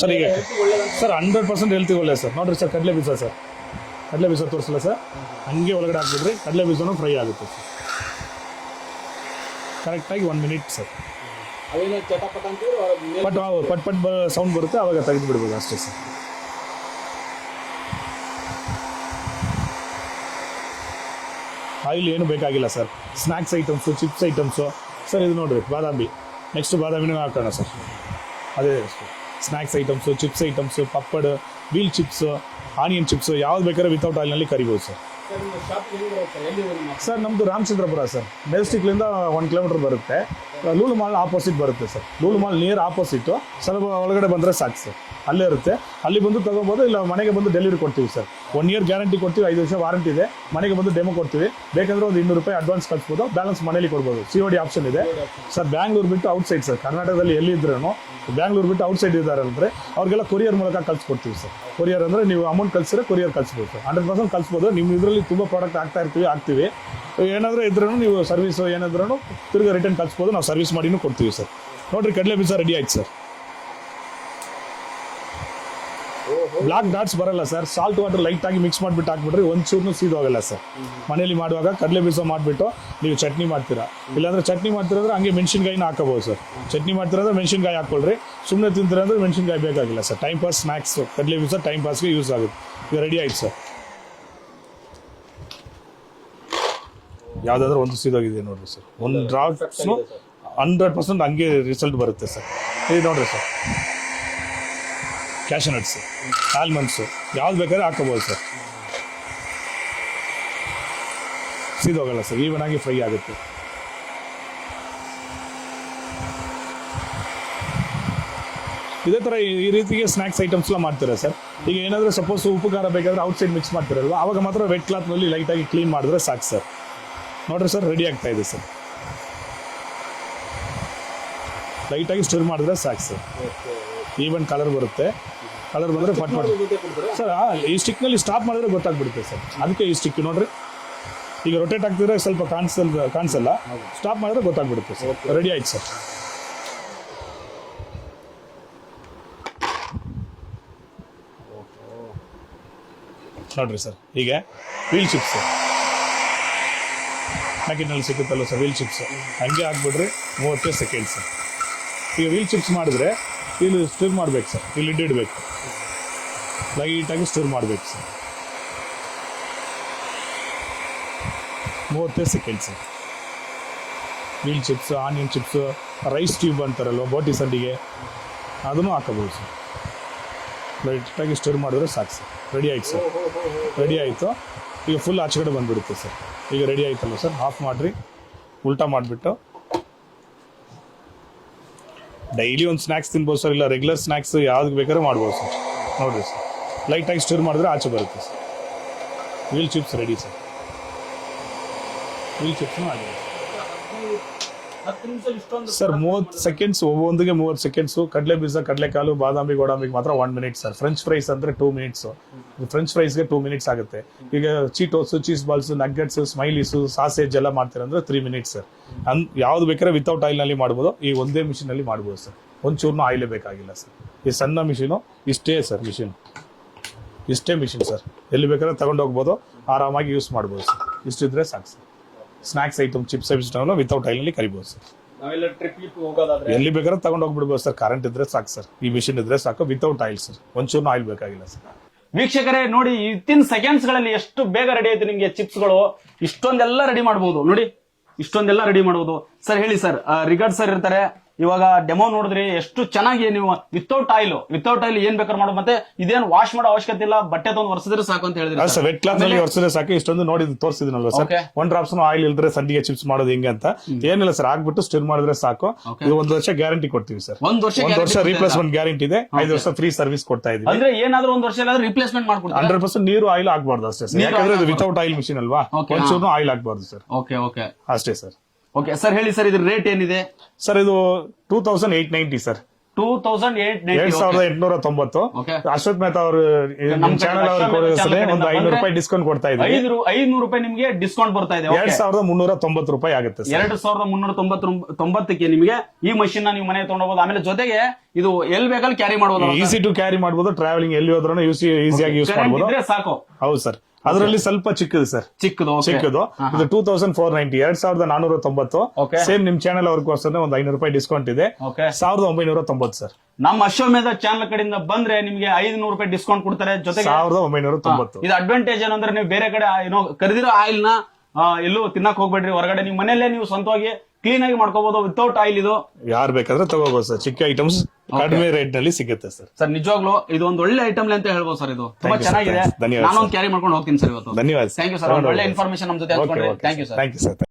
ಸರ್ ಈಗ ಸರ್ 100% ಹೆಲ್ತಿ ಒಳ್ಳೆ ಸರ್. ನೋಡ್ರಿ ಸರ್, ಕಡಲೆ ಬೀಜ ಸರ್, ಕಡಲೆ ಬೀಜ ತೋರಿಸಲ್ಲ ಸರ್, ಹಂಗೆ ಒಳಗಡೆ ಹಾಕ್ಬಿಡ್ರಿ, ಕಡಲೆ ಬೀಜನೂ ಫ್ರೈ ಆಗುತ್ತೆ ಸರ್. ಕರೆಕ್ಟಾಗಿ 1 ಮಿನಿಟ್ ಸರ್. ಪಟ್ ಸೌಂಡ್ ಬರುತ್ತೆ, ಅವಾಗ ತೆಗೆದು ಬಿಡ್ಬೋದು ಅಷ್ಟೇ ಸರ್. ಆಯಿಲ್ ಏನು ಬೇಕಾಗಿಲ್ಲ sir. Snacks items, chips items sir. ಇದು ನೋಡ್ರಿ ಬಾದಾಮಿ, ನೆಕ್ಸ್ಟ್ ಬಾದಾಮಿನೂ ಹಾಕೋಣ ಸರ್. ಅದೇ snacks items, chips items, papad, wheel chips, onion chips, ಯಾವ್ದು ಬೇಕಾದ್ರೆ ವಿತೌಟ್ ಆಯಿಲ್ನಲ್ಲಿ ಕರಿಬೋದು ಸರ್. ಸರ್ ನಮ್ಮದು ರಾಮಚಂದ್ರಪುರ ಸರ್. ಮೆಜೆಸ್ಟಿಕ್ಲಿಂದ 1 ಕಿಲೋಮೀಟರ್ ಬರುತ್ತೆ. ಲೂಲು ಮಾಲ್ ಆಪೋಸಿಟ್ ಬರುತ್ತೆ sir. Lulu mall near opposite, ಸ್ವಲ್ಪ ಒಳಗಡೆ ಬಂದರೆ ಸಾಕು ಸರ್. ಅಲ್ಲೇ ಇರುತ್ತೆ, ಅಲ್ಲಿ ಬಂದು ತೊಗೊಬೋದು. ಇಲ್ಲ ಮನೆಗೆ ಬಂದು ಡೆಲಿವರಿ ಕೊಡ್ತೀವಿ ಸರ್. 1 ಇಯರ್ ಗ್ಯಾರಂಟಿ ಕೊಡ್ತೀವಿ, 5 ವರ್ಷ ವಾರಂಟಿ ಇದೆ. ಮನೆಗೆ ಬಂದು ಡೆಮೋ ಕೊಡ್ತೀವಿ. ಬೇಕಂದ್ರೆ ಒಂದು 200 ರೂಪಾಯಿ ಅಡ್ವಾನ್ಸ್ ಕಳಿಸ್ಬೋದು, ಬ್ಯಾಲೆನ್ಸ್ ಮನೇಲಿ ಕೊಡ್ಬೋದು. COD ಆಪ್ಷನ್ ಇದೆ ಸರ್. ಬ್ಯಾಂಗ್ಳೂರು ಬಿಟ್ಟು ಔಟ್ಸೈಡ್ ಸರ್, ಕರ್ನಾಟಕದಲ್ಲಿ ಎಲ್ಲಿದ್ರೂ ಬ್ಯಾಂಗ್ಳೂರು ಬಿಟ್ಟು ಔಟ್ಸೈಡ್ ಇದ್ದಾರೆ ಅಂದರೆ ಅವ್ರಿಗೆಲ್ಲ ಕೊರಿಯರ್ ಮೂಲಕ ಕಳಿಸ್ಕೊಡ್ತೀವಿ ಸರ್. ಕೊರಿಯರ್ ಅಂದರೆ ನೀವು ಅಮೌಂಟ್ ಕಳಿಸಿದ್ರೆ ಕೊರಿಯರ್ ಕಳಿಸ್ಬೋದು ಸರ್. 100% ಕಳಿಸ್ಬೋದು. ನಿಮ್ಮ ಇದರಲ್ಲಿ ತುಂಬ ಪ್ರಾಡಕ್ಟ್ ಹಾಕ್ತೀವಿ. ಏನಾದರೂ ಇದ್ರೂ ನೀವು ಸರ್ವಿಸು ಏನಾದ್ರೂ ತಿರ್ಗಿ ರಿಟರ್ನ್ ಕಳಿಸ್ಬೋದು. ನಾವು ಸರ್ವಿಸ್ ಮಾಡಿನೂ ಕೊಡ್ತೀವಿ ಸರ್. ನೋಡಿರಿ, ಕಡಲೆ ಬೀಜ ರೆಡಿ ಆಯ್ತು ಸರ್. ಬ್ಲಾಕ್ ಡಾಟ್ಸ್ ಬರಲ್ಲ ಸರ್. ಸಾಲ್ಟ್ ವಾಟರ್ ಲೈಟಾಗಿ ಮಿಕ್ಸ್ ಮಾಡಿಬಿಟ್ಟು ಹಾಕ್ಬಿಟ್ರಿ, ಒಂಚೂರು ಸೀದೋಗಲ್ಲ ಸರ್. ಮನೇಲಿ ಮಾಡುವಾಗ ಕಡಲೆ ಬೀಜ ಮಾಡಿಬಿಟ್ಟು ನೀವು ಚಟ್ನಿ ಮಾಡ್ತೀರಾ, ಇಲ್ಲಾಂದ್ರೆ ಚಟ್ನಿ ಮಾಡ್ತಿರಂದ್ರೆ ಹಂಗೆ ಮೆಣಸಿನ್ಕಾಯಿನ ಹಾಕೋಬೋದು ಸರ್. ಚಟ್ನಿ ಮಾಡ್ತಿರಂದ್ರೆ ಮೆಣಸಿನ್ಕಾಯಿ ಹಾಕ್ಕೊಳ್ರಿ. ಸುಮ್ಮನೆ ತಿಂತೀರಂದ್ರೆ ಮೆಣಸಿನ್ಕಾಯಿ ಬೇಕಾಗಿಲ್ಲ ಸರ್. ಟೈಮ್ ಪಾಸ್ ಸ್ನ್ಯಾಕ್ಸ್ ಕಡಲೆ ಬೀಜ ಟೈಮ್ ಪಾಸ್ಗೆ ಯೂಸ್ ಆಗುತ್ತೆ. ಇದು ರೆಡಿ ಆಯ್ತು ಸರ್. ಯಾವುದಾದ್ರೂ ಒಂದು ಸೀದೋಗಿದೆ ನೋಡ್ರಿ ಸರ್. 1 ಡ್ರಾಪ್ಸ್ನು 100% ಹಂಗೆ ರಿಸಲ್ಟ್ ಬರುತ್ತೆ ಸರ್. ಇದು ನೋಡ್ರಿ ಸರ್, ಕ್ಯಾಶು ನಟ್ಸು, ಆಲ್ಮಂಡ್ಸು ಯಾವ್ದು ಬೇಕಾದ್ರೆ ಹಾಕೋಬೋದು ಸರ್. ಸೀದೋಗಲ್ಲ ಸರ್, ಈವನ್ ಆಗಿ ಫ್ರೈ ಆಗುತ್ತೆ. ಇದೇ ಥರ ಈ ರೀತಿಗೆ ಸ್ನ್ಯಾಕ್ಸ್ ಐಟಮ್ಸ್ ಎಲ್ಲ ಮಾಡ್ತೀರಾ ಸರ್. ಈಗ ಏನಾದರೂ ಸಪೋಸ್ ಉಪ್ಪು ಖಾರ ಬೇಕಾದ್ರೆ ಔಟ್ಸೈಡ್ ಮಿಕ್ಸ್ ಮಾಡ್ತಿರಲ್ವ, ಆವಾಗ ಮಾತ್ರ ವೆಟ್ ಕ್ಲಾತ್ನಲ್ಲಿ ಲೈಟಾಗಿ ಕ್ಲೀನ್ ಮಾಡಿದ್ರೆ ಸಾಕು ಸರ್. ನೋಡ್ರಿ ಸರ್, ರೆಡಿ ಆಗ್ತಾ ಇದೆ ಸರ್. ಲೈಟಾಗಿ ಸ್ಟಿರ್ ಮಾಡಿದ್ರೆ ಸಾಕು ಸರ್. ಈವನ್ ಕಲರ್ ಬರುತ್ತೆ. ಕಲರ್ ಬಂದರೆ ಪಟ್ ಮಾಡಿ ಸರ್. ಈ ಸ್ಟಿಕ್ನಲ್ಲಿ ಸ್ಟಾಪ್ ಮಾಡಿದ್ರೆ ಗೊತ್ತಾಗ್ಬಿಡುತ್ತೆ ಸರ್. ಅದಕ್ಕೆ ಈ ಸ್ಟಿಕ್ ನೋಡ್ರಿ, ಈಗ ರೊಟೇಟ್ ಆಗ್ತಿದ್ರೆ ಸ್ವಲ್ಪ ಕಾಣಿಸಲ್ಲ. ಸ್ಟಾಪ್ ಮಾಡಿದ್ರೆ ಗೊತ್ತಾಗ್ಬಿಡುತ್ತೆ ಸರ್. ರೆಡಿ ಆಯ್ತು ಸರ್. ನೋಡ್ರಿ ಸರ್, ಹೀಗೆ ವೀಲ್ ಚಿಪ್ಸ್ ಪ್ಯಾಕೆಟ್ನಲ್ಲಿ ಸಿಗುತ್ತಲ್ಲ ಸರ್, ವೀಲ್ ಚಿಪ್ಸ್ ಹಂಗೆ ಹಾಕ್ಬಿಡ್ರಿ. 30 ಸೆಕೆಂಡ್ಸ್ ಸರ್. ಈಗ ವೀಲ್ ಚಿಪ್ಸ್ ಮಾಡಿದ್ರೆ ಇಲ್ಲಿ ಸ್ಟಿರ್ ಮಾಡ್ಬೇಕು ಸರ್. ಇಲ್ಲಿ ಇಡಬೇಕು, ಲೈಟಾಗಿ ಸ್ಟಿರ್ ಮಾಡಬೇಕು sir. 30 seconds. Wheel chips, onion chips, rice tube ಅಂತಾರಲ್ವ ಬೋಟಿ ಸಂಡಿಗೆ, ಅದನ್ನು ಹಾಕೋಬೋದು ಸರ್. ಲೈಟಾಗಿ ಸ್ಟಿರ್ ಮಾಡಿದ್ರೆ ಸಾಕು ಸರ್. ರೆಡಿ ಆಯ್ತು ಸರ್. ರೆಡಿ ಆಯಿತು. ಈಗ ಫುಲ್ ಆಚೆ ಕಡೆ ಬಂದುಬಿಡುತ್ತೆ ಸರ್. ಈಗ ರೆಡಿ ಆಯ್ತಲ್ಲ ಸರ್, ಆಫ್ ಮಾಡಿರಿ. ಉಲ್ಟಾ ಮಾಡಿಬಿಟ್ಟು ಡೈಲಿ ಒಂದು ಸ್ನ್ಯಾಕ್ಸ್ ತಿನ್ಬೋದು ಸರ್. ಇಲ್ಲ ರೆಗ್ಯುಲರ್ ಸ್ನ್ಯಾಕ್ಸ್ ಯಾವ್ದು ಬೇಕಾದ್ರೂ ಮಾಡ್ಬೋದು ಸರ್. ನೋಡಿರಿ ಸರ್, ಲೈಟ್ ಆಗಿ ಸ್ಟಿರ್ ಮಾಡಿದ್ರೆ ಆಚೆ ಬರುತ್ತೆ sir. Wheel chips ready sir. Wheel ಚಿಪ್ಸ್ನು ಆಗಿದೆ ಸರ್. 30 seconds, ಒಂದೊಂದಿಗೆ 30 seconds. ಕಡಲೆ ಬೀಜ, ಕಡಲೆಕಾಲು, ಬಾದಾಮಿ, ಗೋಡಂಬಿಗೆ ಮಾತ್ರ 1 ಮಿನಿಟ್ ಸರ್. ಫ್ರೆಂಚ್ ಫ್ರೈಸ್ ಅಂದ್ರೆ 2 ಮಿನಿಟ್ಸ್. ಫ್ರೆಂಚ್ ಫ್ರೈಸ್ಗೆ 2 ಮಿನಿಟ್ಸ್ ಆಗುತ್ತೆ. ಈಗ ಚೀಟೋಸ್, cheese balls, nuggets, smileys, sausage ಎಲ್ಲ ಮಾಡ್ತೀರಂದ್ರೆ 3 ಮಿನಿಟ್ಸ್ ಸರ್. ಯಾವ್ದು ಬೇಕಾದ್ರೆ ವಿತೌಟ್ ಆಯಿಲ್ ನಲ್ಲಿ ಮಾಡ್ಬೋದು. ಈ ಒಂದೇ ಮಿಷಿನ್ ಅಲ್ಲಿ ಮಾಡ್ಬೋದು ಸರ್. ಒಂಚೂರ್ನು ಆಯಿಲೇ ಬೇಕಾಗಿಲ್ಲ ಸರ್. ಈ ಸಣ್ಣ ಮಿಷಿನು ಇಷ್ಟೇ ಸರ್. ಮಿಷಿನ್ ಇಷ್ಟೇ ಮಿಷಿನ್ ಸರ್. ಎಲ್ಲಿ ಬೇಕಾದ್ರೆ ತಗೊಂಡು ಹೋಗ್ಬೋದು, ಆರಾಮಾಗಿ ಯೂಸ್ ಮಾಡ್ಬೋದು ಸರ್. ಇಷ್ಟಿದ್ರೆ ಸಾಕು sir. Snacks item, chips item without oil ನಲ್ಲಿ ಕರಿಬಹುದು ಸರ್.
ನಾವೆಲ್ಲ ಟ್ರಿಪ್ ಹೋಗೋದಾದ್ರೆ
ಎಲ್ಲಿ ಬೇಕಾದ್ರೆ ತಗೊಂಡು ಹೋಗ್ಬಿಡ್ಬೋದು ಸರ್. ಕರೆಂಟ್ ಇದ್ರೆ ಸಾಕು ಸರ್. ಈ ಮಿಷಿನ್ ಇದ್ರೆ ಸಾಕು, ವಿತೌಟ್ ಆಯಿಲ್ ಸರ್. ಒಂಚೂರ್ನು ಆಯಿಲ್ ಬೇಕಾಗಿಲ್ಲ ಸರ್.
ವೀಕ್ಷಕರೇ ನೋಡಿ, ವಿತಿನ್ ಸೆಕೆಂಡ್ಸ್ ಗಳಲ್ಲಿ ಎಷ್ಟು ಬೇಗ ರೆಡಿ ಆಯ್ತು ನಿಮ್ಗೆ ಚಿಪ್ಸ್ ಗಳು. ಇಷ್ಟೊಂದೆಲ್ಲ ರೆಡಿ ಮಾಡಬಹುದು ನೋಡಿ, ಇಷ್ಟೊಂದೆಲ್ಲ ರೆಡಿ ಮಾಡಬಹುದು ಸರ್. ಹೇಳಿ ಸರ್, ರಿಗಾರ್ಡ್ ಸರ್ ಇರ್ತಾರೆ. ಇವಾಗ ಡೆಮೋ ನೋಡಿದ್ರಿ ಎಷ್ಟು ಚೆನ್ನಾಗಿ ನೀವು ವಿತೌಟ್ ಆಯಿಲ್ ಏನ್ ಬೇಕಾದ್ರೆ ಮಾಡೋ. ಮತ್ತೆ ಇದೇನು ವಾಶ್ ಮಾಡೋ ಅವಶ್ಯಕತೆ ಇಲ್ಲ, ಬಟ್ಟೆ ತೊಗೊಂಡು ಒರೆಸಿದ್ರೆ ಸಾಕು ಅಂತ ಹೇಳಿದ್ರಿ
ಸರ್. ವೆಟ್ ಕ್ಲಾತ್ ನಲ್ಲಿ ಒರೆಸಿದ್ರೆ ಸಾಕು. ಇಷ್ಟೊಂದು ನೋಡಿ ತೋರಿಸಿದ್ನಲ್ವಾ ಸರ್.
Okay.
1 ಡ್ರಾಪ್ಸ್ ಆಯಿಲ್ ಇಲ್ದ್ರೆ ಸಂಡಿಗೆ ಚಿಪ್ಸ್ ಮಾಡೋದು ಹೆಂಗೆ ಅಂತ ಏನಿಲ್ಲ ಸರ್. ಆಗ್ಬಿಟ್ಟು ಸ್ಟಿರ್ ಮಾಡಿದ್ರೆ ಸಾಕು. ಇದು 1 ವರ್ಷ ಗ್ಯಾರಂಟಿ ಕೊಡ್ತೀವಿ ಸರ್.
1 ವರ್ಷ
ರೀಪ್ಲೇಸ್ಮೆಂಟ್ ಗ್ಯಾರಂಟಿ ಇದೆ. 5 ವರ್ಷ ಫ್ರೀ ಸರ್ವಿಸ್ ಕೊಡ್ತಾ ಇದೀವಿ.
ಅಂದ್ರೆ ಏನಾದ್ರೂ 1 ವರ್ಷ ಎಲ್ಲ ರಿಪ್ಲೇಸ್ಮೆಂಟ್ ಮಾಡ್ಕೊಡ್ತೀವಿ.
100% ನೀರು ಆಯಿಲ್ ಆಗ್ಬಾರ್ದು ಅಷ್ಟೇ ಸರ್. ಯಾಕಂದ್ರೆ ಇದು ವಿತೌಟ್ ಆಯಿಲ್ ಮಿಷಿನ್ ಅಲ್ವಾ. ಒಂಚೂರು ಆಯಿಲ್ ಆಗ್ಬಾರ್ದು ಸರ್.
ಓಕೆ ಓಕೆ
ಅಷ್ಟೇ ಸರ್.
ಓಕೆ ಸರ್, ಹೇಳಿ ಸರ್, ಇದ್ರ ರೇಟ್ ಏನಿದೆ
ಸರ್? ಇದು 2890 ಸರ್. 2890.
Okay.
ಅಶ್ವಥ್ ಮೆಹ್ತಾ ಅವರು ಚಾನಲ್ ಅವರು ಒಂದು 500 ರೂಪಾಯಿ ಡಿಸ್ಕೌಂಟ್ ಕೊಡ್ತಾ ಇದ್ದೀವಿ.
500 ರೂಪಾಯಿ ನಿಮಗೆ ಡಿಸ್ಕೌಂಟ್ ಬರ್ತಾ ಇದೆ.
2390 ರೂಪಾಯಿ ಆಗುತ್ತೆ ಸರ್.
2390ಕ್ಕೆ ನಿಮಗೆ ಈ ಮಷಿನ್ ನೀವು ಮನೆಗೆ ತಗೊಂಡೋಗ್ಬೋದು. ಆಮೇಲೆ ಜೊತೆಗೆ ಇದು ಎಲ್ಲಿ ಬೇಕಲ್ಲಿ ಕ್ಯಾರಿ ಮಾಡಬಹುದು.
ಈಸಿ ಟು ಕ್ಯಾರಿ ಮಾಡಬಹುದು. ಟ್ರಾವೆಲಿಂಗ್ ಎಲ್ಲಿ ಹೋದ್ರೂ ಈಸಿಯಾಗಿ ಯೂಸ್ ಮಾಡಬಹುದು.
ಸಾಕು.
ಹೌದು ಸರ್. ಅದರಲ್ಲಿ ಸ್ವಲ್ಪ ಚಿಕ್ಕದು ಸರ್. ಚಿಕ್ಕದು ಇದು 2490, 2490.
Okay.
ಸೇಮ್ ನಿಮ್ ಚಾನಲ್ ಅವ್ರಿಗೋಸ್ಕರ ಒಂದು 500 ರೂಪಾಯಿ ಡಿಸ್ಕೌಂಟ್ ಇದೆ. 1990 ಸರ್.
ನಮ್ಮ ಅಶ್ವಮೇಧ ಚಾನಲ್ ಕಡೆಯಿಂದ ಬಂದ್ರೆ ನಿಮಗೆ 500 ರೂಪಾಯಿ ಡಿಸ್ಕೌಂಟ್ ಕೊಡ್ತಾರೆ. ಜೊತೆಗೆ
1990.
ಇದು ಅಡ್ವಾಂಟೇಜ್ ಏನಂದ್ರೆ ನೀವು ಬೇರೆ ಕಡೆ ಏನೋ ಕರೆದಿರೋ ಆಯಿಲ್ ನ ಎಲ್ಲೂ ತಿನ್ನಕ್ ಹೋಗ್ಬೇಡ್ರಿ. ಹೊರಗಡೆ ನೀವು ಮನೆಯಲ್ಲೇ ನೀವು ಸ್ವಂತವಾಗಿ ಕ್ಲೀನ್ ಆಗಿ ಮಾಡ್ಕೋಬಹುದು ವಿತೌಟ್ ಆಯಿಲ್. ಇದು
ಯಾರು ಬೇಕಾದ್ರೆ ತಗೋಬಹುದು ಸರ್. ಚಿಕ್ಕ ಐಟಮ್ಸ್ ಕಡಿಮೆ ರೇಟ್ ನಲ್ಲಿ ಸಿಗುತ್ತೆ ಸರ್.
ಸರ್ ನಿಜವಾಗ್ಲೂ ಇದು ಒಂದು ಒಳ್ಳೆ ಐಟಮ್ ಅಂತ ಹೇಳ್ಬೋದು ಸರ್. ಇದು ತುಂಬಾ ಚೆನ್ನಾಗಿದೆ.
ಧನ್ಯವಾದ.
ನಾನು ಕ್ಯಾರಿ ಮಾಡ್ಕೊಂಡು ಹೋಗ್ತೀನಿ ಸರ್ ಇವತ್ತು.
ಧನ್ಯವಾದ.
Thank you sir. ಒಳ್ಳೆ ಇನ್ಫಾರ್ಮೇಶನ್ ನಮ್ಮ ಜೊತೆ ಹಂಚ್ಕೊಂಡ್ರಿ. Thank you sir.